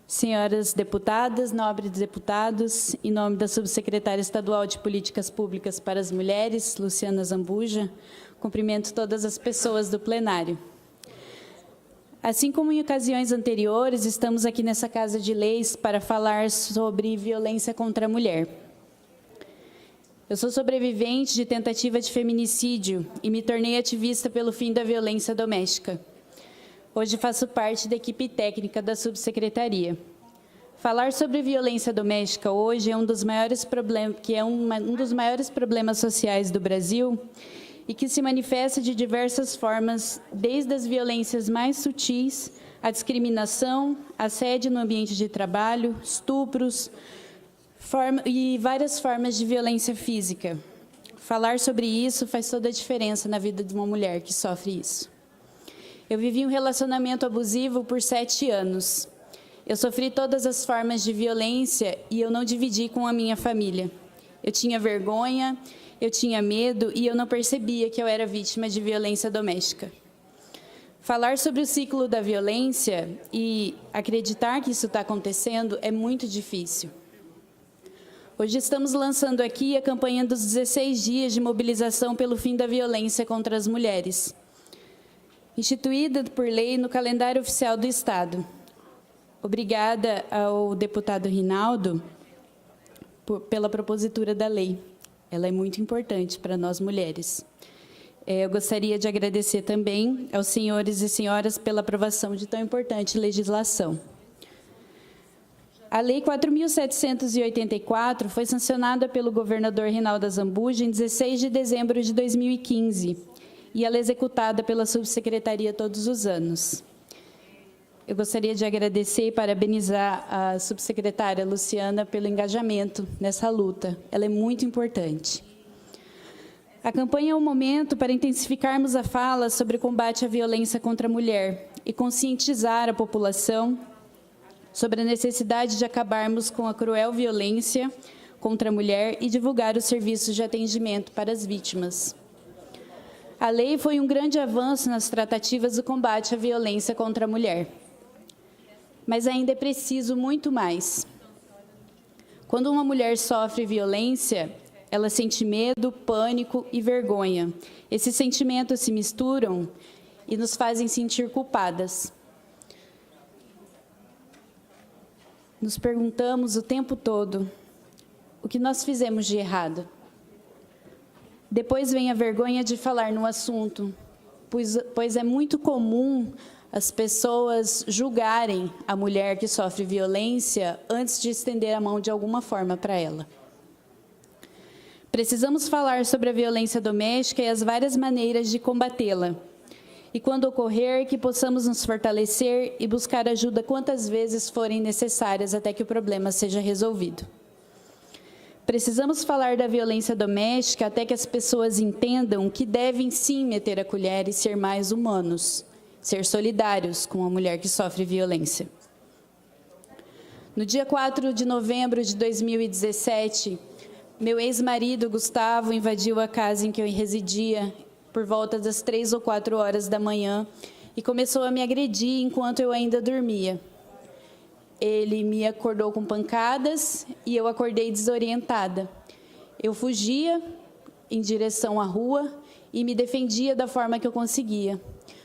Senhoras deputadas, nobres deputados, em nome da Subsecretária Estadual de Políticas Públicas para as Mulheres, Luciana Zambuja, cumprimento todas as pessoas do plenário. Assim como em ocasiões anteriores, estamos aqui nessa Casa de Leis para falar sobre violência contra a mulher. Eu sou sobrevivente de tentativa de feminicídio e me tornei ativista pelo fim da violência doméstica. Hoje faço parte da equipe técnica da subsecretaria. Falar sobre violência doméstica hoje é um dos maiores problemas sociais do Brasil e que se manifesta de diversas formas, desde as violências mais sutis, a discriminação, assédio no ambiente de trabalho, estupros, e várias formas de violência física. Falar sobre isso faz toda a diferença na vida de uma mulher que sofre isso. Eu vivi um relacionamento abusivo por 7 anos. Eu sofri todas as formas de violência e eu não dividi com a minha família. Eu tinha vergonha, eu tinha medo e eu não percebia que eu era vítima de violência doméstica. Falar sobre o ciclo da violência e acreditar que isso está acontecendo é muito difícil. Hoje estamos lançando aqui a campanha dos 16 dias de mobilização pelo fim da violência contra as mulheres. instituída por lei no calendário oficial do Estado. Obrigada ao deputado Rinaldo pela propositura da lei. Ela é muito importante para nós mulheres. Eu gostaria de agradecer também aos senhores e senhoras pela aprovação de tão importante legislação. A Lei 4.784 foi sancionada pelo governador Reinaldo Azambuja em 16 de dezembro de 2015 e ela é executada pela subsecretaria todos os anos. Eu gostaria de agradecer e parabenizar a subsecretária Luciana pelo engajamento nessa luta. Ela é muito importante. A campanha é um momento para intensificarmos a fala sobre o combate à violência contra a mulher e conscientizar a população sobre a necessidade de acabarmos com a cruel violência contra a mulher e divulgar os serviços de atendimento para as vítimas. A lei foi um grande avanço nas tratativas do combate à violência contra a mulher. Mas ainda é preciso muito mais. Quando uma mulher sofre violência, ela sente medo, pânico e vergonha. Esses sentimentos se misturam e nos fazem sentir culpadas. Nos perguntamos o tempo todo o que nós fizemos de errado. Depois vem a vergonha de falar no assunto, pois é muito comum as pessoas julgarem a mulher que sofre violência antes de estender a mão de alguma forma para ela. Precisamos falar sobre a violência doméstica e as várias maneiras de combatê-la. E quando ocorrer, que possamos nos fortalecer e buscar ajuda quantas vezes forem necessárias até que o problema seja resolvido. Precisamos falar da violência doméstica até que as pessoas entendam que devem sim meter a colher e ser mais humanos, ser solidários com a mulher que sofre violência. No dia 4 de novembro de 2017, meu ex-marido, Gustavo, invadiu a casa em que eu residia por volta das 3 ou 4 horas da manhã e começou a me agredir enquanto eu ainda dormia. Ele me acordou com pancadas e eu acordei desorientada. Eu fugia em direção à rua e me defendia da forma que eu conseguia.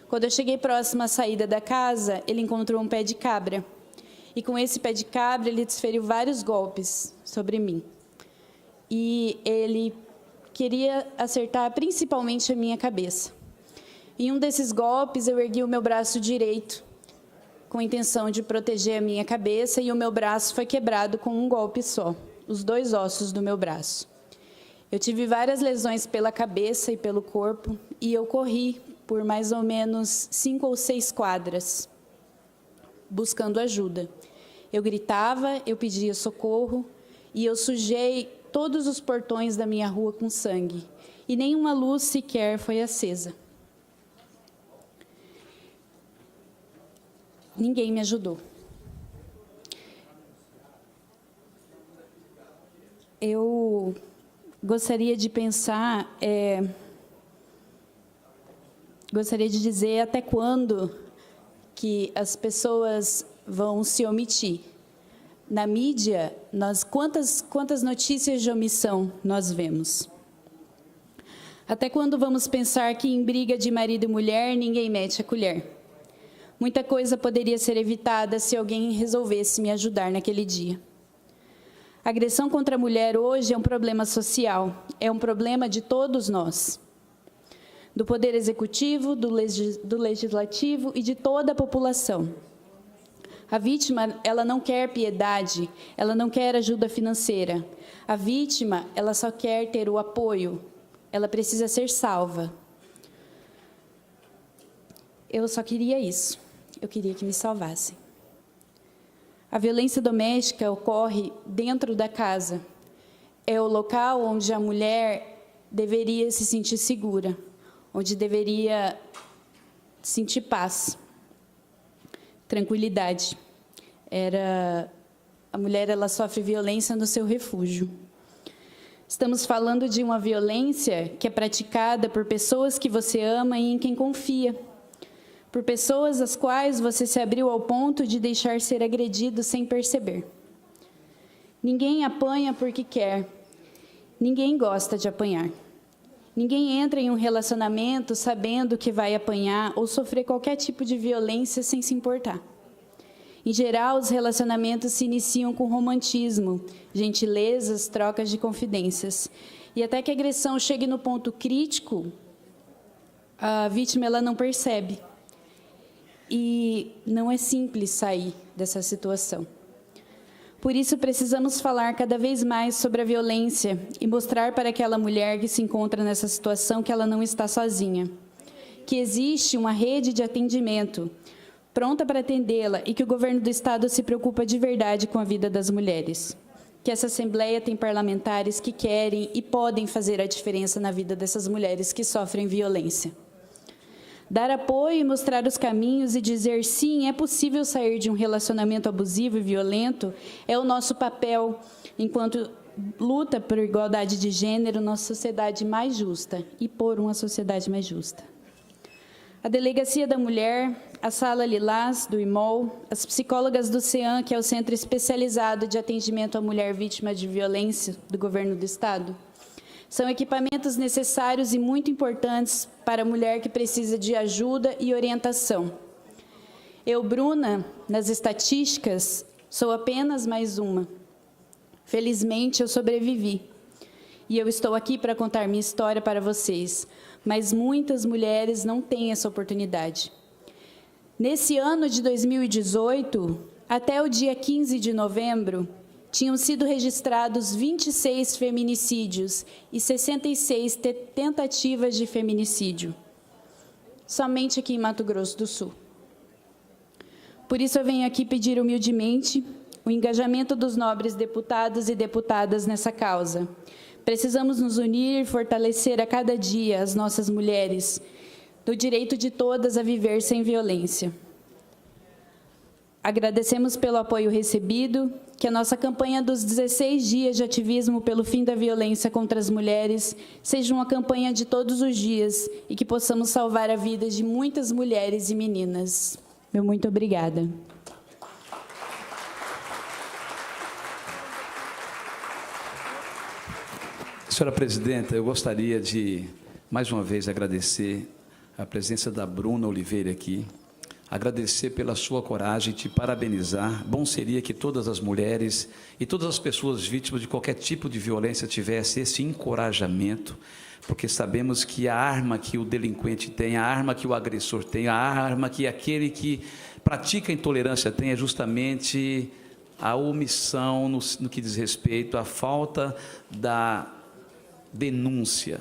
Quando eu cheguei próximo à saída da casa, ele encontrou um pé de cabra. E com esse pé de cabra, ele desferiu vários golpes sobre mim. E ele queria acertar principalmente a minha cabeça. Em um desses golpes, eu ergui o meu braço direito, com a intenção de proteger a minha cabeça, e o meu braço foi quebrado com um golpe só, os 2 ossos do meu braço. Eu tive várias lesões pela cabeça e pelo corpo, e eu corri por mais ou menos 5 ou 6 quadras, buscando ajuda. Eu gritava, eu pedia socorro, e eu sujei todos os portões da minha rua com sangue, e nenhuma luz sequer foi acesa. Ninguém me ajudou. Eu gostaria de pensar, gostaria de dizer até quando que as pessoas vão se omitir. Na mídia, quantas notícias de omissão nós vemos? Até quando vamos pensar que em briga de marido e mulher ninguém mete a colher? Muita coisa poderia ser evitada se alguém resolvesse me ajudar naquele dia. A agressão contra a mulher hoje é um problema social, é um problema de todos nós. Do Poder Executivo, do Legislativo e de toda a população. A vítima, ela não quer piedade, ela não quer ajuda financeira. A vítima, ela só quer ter o apoio, ela precisa ser salva. Eu só queria isso, eu queria que me salvassem. A violência doméstica ocorre dentro da casa. É o local onde a mulher deveria se sentir segura, onde deveria sentir paz, tranquilidade. A mulher, ela sofre violência no seu refúgio. Estamos falando de uma violência que é praticada por pessoas que você ama e em quem confia, por pessoas às quais você se abriu ao ponto de deixar ser agredido sem perceber. Ninguém apanha porque quer. Ninguém gosta de apanhar. Ninguém entra em um relacionamento sabendo que vai apanhar ou sofrer qualquer tipo de violência sem se importar. Em geral, os relacionamentos se iniciam com romantismo, gentilezas, trocas de confidências. E até que a agressão chegue no ponto crítico, a vítima ela não percebe. E não é simples sair dessa situação. Por isso, precisamos falar cada vez mais sobre a violência e mostrar para aquela mulher que se encontra nessa situação que ela não está sozinha, que existe uma rede de atendimento pronta para atendê-la e que o governo do Estado se preocupa de verdade com a vida das mulheres, que essa Assembleia tem parlamentares que querem e podem fazer a diferença na vida dessas mulheres que sofrem violência. Dar apoio e mostrar os caminhos e dizer sim, é possível sair de um relacionamento abusivo e violento, é o nosso papel enquanto luta por igualdade de gênero numa sociedade mais justa e por uma sociedade mais justa. A Delegacia da Mulher, a Sala Lilás, do IMOL, as psicólogas do CEAM, que é o Centro Especializado de Atendimento à Mulher Vítima de Violência do Governo do Estado, são equipamentos necessários e muito importantes para a mulher que precisa de ajuda e orientação. Eu, Bruna, nas estatísticas, sou apenas mais uma. Felizmente, eu sobrevivi. E eu estou aqui para contar minha história para vocês. Mas muitas mulheres não têm essa oportunidade. Nesse ano de 2018, até o dia 15 de novembro, tinham sido registrados 26 feminicídios e 66 tentativas de feminicídio, somente aqui em Mato Grosso do Sul. Por isso eu venho aqui pedir humildemente o engajamento dos nobres deputados e deputadas nessa causa. Precisamos nos unir e fortalecer a cada dia as nossas mulheres, do direito de todas a viver sem violência. Agradecemos pelo apoio recebido, que a nossa campanha dos 16 dias de ativismo pelo fim da violência contra as mulheres seja uma campanha de todos os dias e que possamos salvar a vida de muitas mulheres e meninas. Meu muito obrigada. Senhora Presidenta, eu gostaria de, mais uma vez, agradecer a presença da Bruna Oliveira aqui, agradecer pela sua coragem, te parabenizar. Bom seria que todas as mulheres e todas as pessoas vítimas de qualquer tipo de violência tivessem esse encorajamento, porque sabemos que a arma que o delinquente tem, a arma que o agressor tem, a arma que aquele que pratica intolerância tem é justamente a omissão no que diz respeito à falta da denúncia.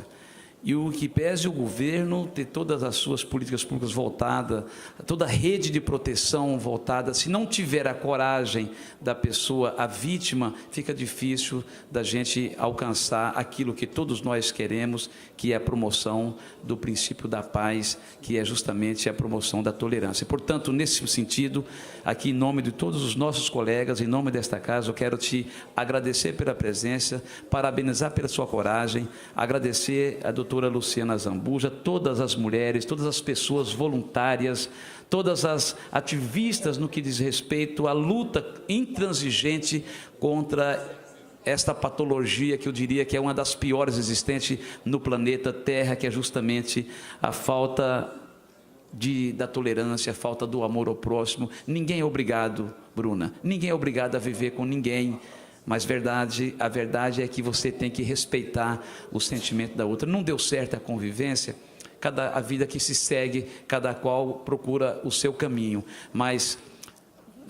E o que pese o governo ter todas as suas políticas públicas voltadas, toda a rede de proteção voltada, se não tiver a coragem da pessoa, a vítima, fica difícil da gente alcançar aquilo que todos nós queremos, que é a promoção do princípio da paz, que é justamente a promoção da tolerância. Portanto, nesse sentido, aqui em nome de todos os nossos colegas, em nome desta casa, eu quero te agradecer pela presença, parabenizar pela sua coragem, agradecer a doutora Luciana Zambuja, todas as mulheres, todas as pessoas voluntárias, todas as ativistas no que diz respeito à luta intransigente contra esta patologia que eu diria que é uma das piores existentes no planeta Terra, que é justamente a falta da tolerância, a falta do amor ao próximo. Ninguém é obrigado, Bruna, ninguém é obrigado a viver com ninguém, mas a verdade é que você tem que respeitar o sentimento da outra. Não deu certo a convivência, a vida que se segue, cada qual procura o seu caminho, mas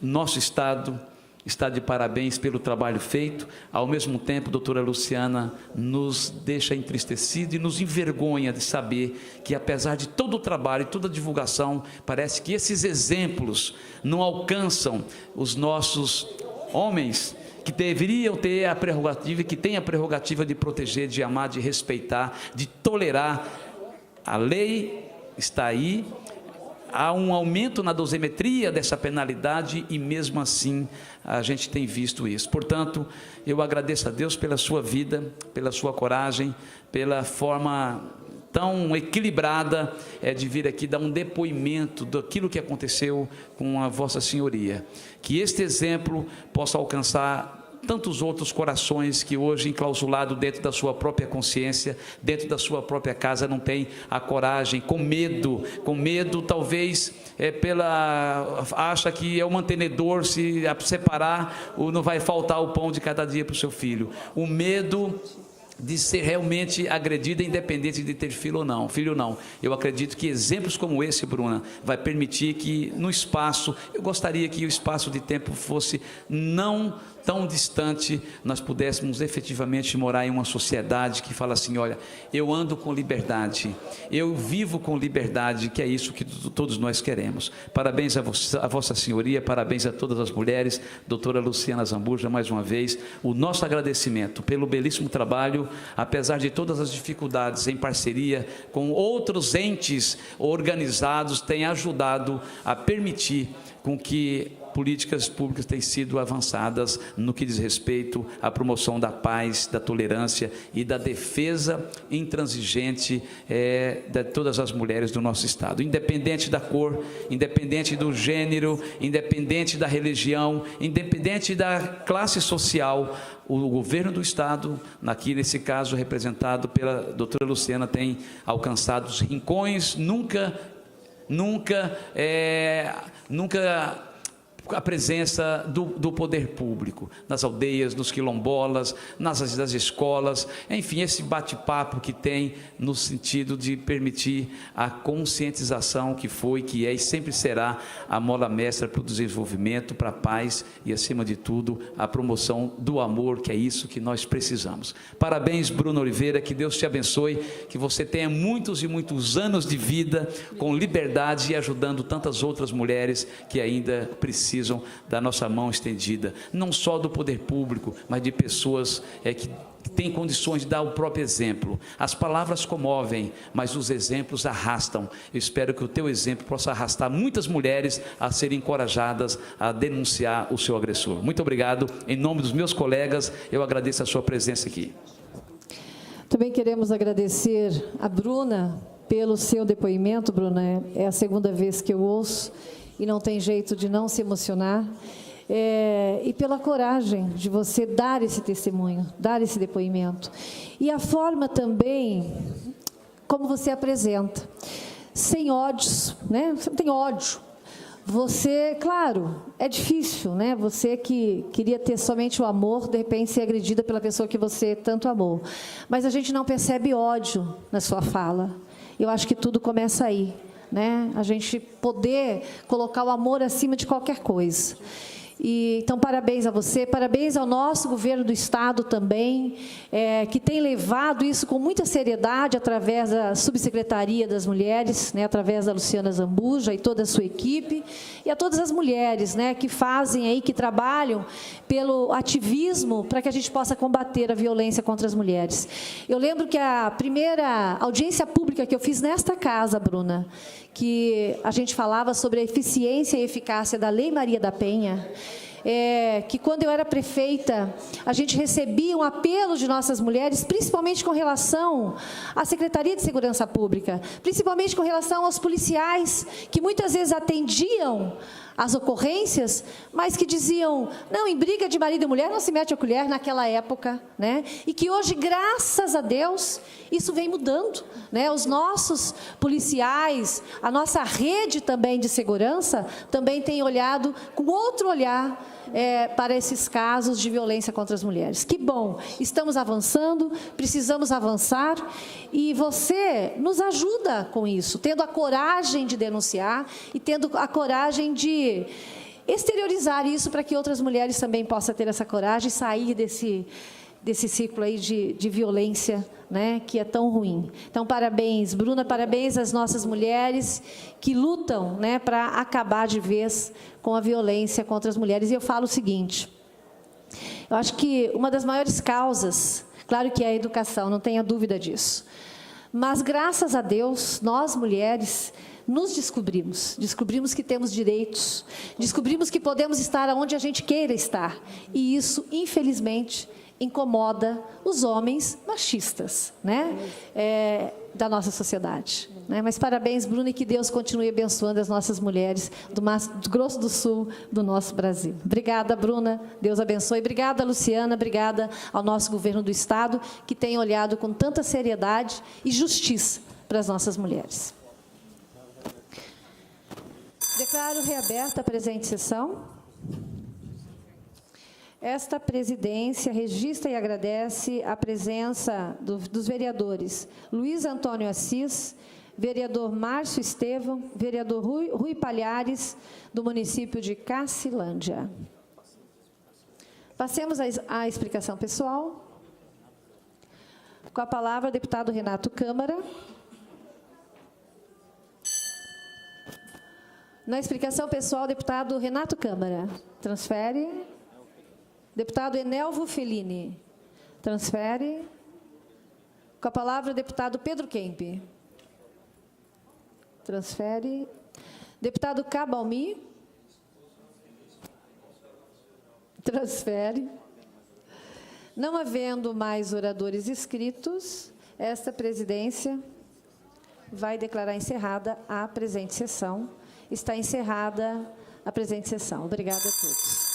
nosso Estado está de parabéns pelo trabalho feito. Ao mesmo tempo, doutora Luciana, nos deixa entristecido e nos envergonha de saber que, apesar de todo o trabalho e toda a divulgação, parece que esses exemplos não alcançam os nossos homens, que deveriam ter a prerrogativa, que têm a prerrogativa de proteger, de amar, de respeitar, de tolerar. A lei está aí, há um aumento na dosimetria dessa penalidade e mesmo assim a gente tem visto isso. Portanto, eu agradeço a Deus pela sua vida, pela sua coragem, pela forma tão equilibrada de vir aqui dar um depoimento daquilo que aconteceu com a Vossa Senhoria. Que este exemplo possa alcançar tantos outros corações que hoje, enclausulado dentro da sua própria consciência, dentro da sua própria casa, não tem a coragem, com medo talvez, acha que é o mantenedor, se separar, não vai faltar o pão de cada dia para o seu filho. O medo de ser realmente agredida, independente de ter filho ou não. Eu acredito que exemplos como esse, Bruna, vai permitir que no espaço, eu gostaria que o espaço de tempo fosse não tão distante, nós pudéssemos efetivamente morar em uma sociedade que fala assim, olha, eu ando com liberdade, eu vivo com liberdade, que é isso que todos nós queremos. Parabéns a Vossa Senhoria, parabéns a todas as mulheres, doutora Luciana Zambuja, mais uma vez, o nosso agradecimento pelo belíssimo trabalho, apesar de todas as dificuldades, em parceria com outros entes organizados, tem ajudado a permitir com que políticas públicas têm sido avançadas no que diz respeito à promoção da paz, da tolerância e da defesa intransigente de todas as mulheres do nosso Estado, independente da cor, independente do gênero, independente da religião, independente da classe social. O governo do Estado, aqui nesse caso representado pela doutora Luciana, tem alcançado os rincões, nunca a presença do poder público, nas aldeias, nos quilombolas, nas escolas, enfim, esse bate-papo que tem no sentido de permitir a conscientização que foi, que é e sempre será a mola mestra para o desenvolvimento, para a paz e, acima de tudo, a promoção do amor, que é isso que nós precisamos. Parabéns, Bruno Oliveira, que Deus te abençoe, que você tenha muitos e muitos anos de vida com liberdade e ajudando tantas outras mulheres que ainda precisam da nossa mão estendida, não só do poder público, mas de pessoas que têm condições de dar o próprio exemplo. As palavras comovem, mas os exemplos arrastam. Eu espero que o teu exemplo possa arrastar muitas mulheres a serem encorajadas a denunciar o seu agressor. Muito obrigado. Em nome dos meus colegas, eu agradeço a sua presença aqui. Também queremos agradecer a Bruna pelo seu depoimento. Bruna, é a segunda vez que eu ouço e não tem jeito de não se emocionar, e pela coragem de você dar esse testemunho, dar esse depoimento, e a forma também como você apresenta, sem ódios, né? Você não tem ódio. Você, claro, é difícil, né? Você que queria ter somente o amor, de repente ser agredida pela pessoa que você tanto amou, mas a gente não percebe ódio na sua fala. Eu acho que tudo começa aí, né? A gente poder colocar o amor acima de qualquer coisa. Então, parabéns a você, parabéns ao nosso governo do Estado também, que tem levado isso com muita seriedade através da Subsecretaria das Mulheres, né, através da Luciana Zambuja e toda a sua equipe, e a todas as mulheres, né, que fazem aí, que trabalham pelo ativismo para que a gente possa combater a violência contra as mulheres. Eu lembro que a primeira audiência pública que eu fiz nesta casa, Bruna, que a gente falava sobre a eficiência e eficácia da Lei Maria da Penha, que quando eu era prefeita, a gente recebia um apelo de nossas mulheres, principalmente com relação à Secretaria de Segurança Pública, principalmente com relação aos policiais, que muitas vezes atendiam as ocorrências, mas que diziam, não, em briga de marido e mulher não se mete a colher naquela época, né? E que hoje, graças a Deus, isso vem mudando, né? Os nossos policiais, a nossa rede também de segurança, também tem olhado com outro olhar para esses casos de violência contra as mulheres. Que bom, estamos avançando, precisamos avançar, e você nos ajuda com isso, tendo a coragem de denunciar e tendo a coragem de exteriorizar isso para que outras mulheres também possam ter essa coragem e sair desse ciclo aí de violência, né, que é tão ruim. Então, parabéns, Bruna, parabéns às nossas mulheres que lutam, né, para acabar de vez com a violência contra as mulheres. E eu falo o seguinte, eu acho que uma das maiores causas, claro que é a educação, não tenha dúvida disso, mas graças a Deus, nós mulheres nos descobrimos que temos direitos, descobrimos que podemos estar onde a gente queira estar, e isso, infelizmente, incomoda os homens machistas, né? Da nossa sociedade. Né? Mas parabéns, Bruna, e que Deus continue abençoando as nossas mulheres do Mato Grosso do Sul, do nosso Brasil. Obrigada, Bruna. Deus abençoe. Obrigada, Luciana. Obrigada ao nosso governo do Estado, que tem olhado com tanta seriedade e justiça para as nossas mulheres. Declaro reaberta a presente sessão. Esta presidência registra e agradece a presença dos vereadores Luiz Antônio Assis, vereador Márcio Estevão, vereador Rui Palhares, do município de Cacilândia. Passemos à explicação pessoal. Com a palavra, o deputado Renato Câmara. Na explicação pessoal, deputado Renato Câmara. Transfere. Deputado Enelvo Fellini. Transfere. Com a palavra, o deputado Pedro Kemp. Transfere. Deputado Cabalmi. Transfere. Não havendo mais oradores inscritos, esta presidência vai declarar encerrada a presente sessão. Está encerrada a presente sessão. Obrigada a todos.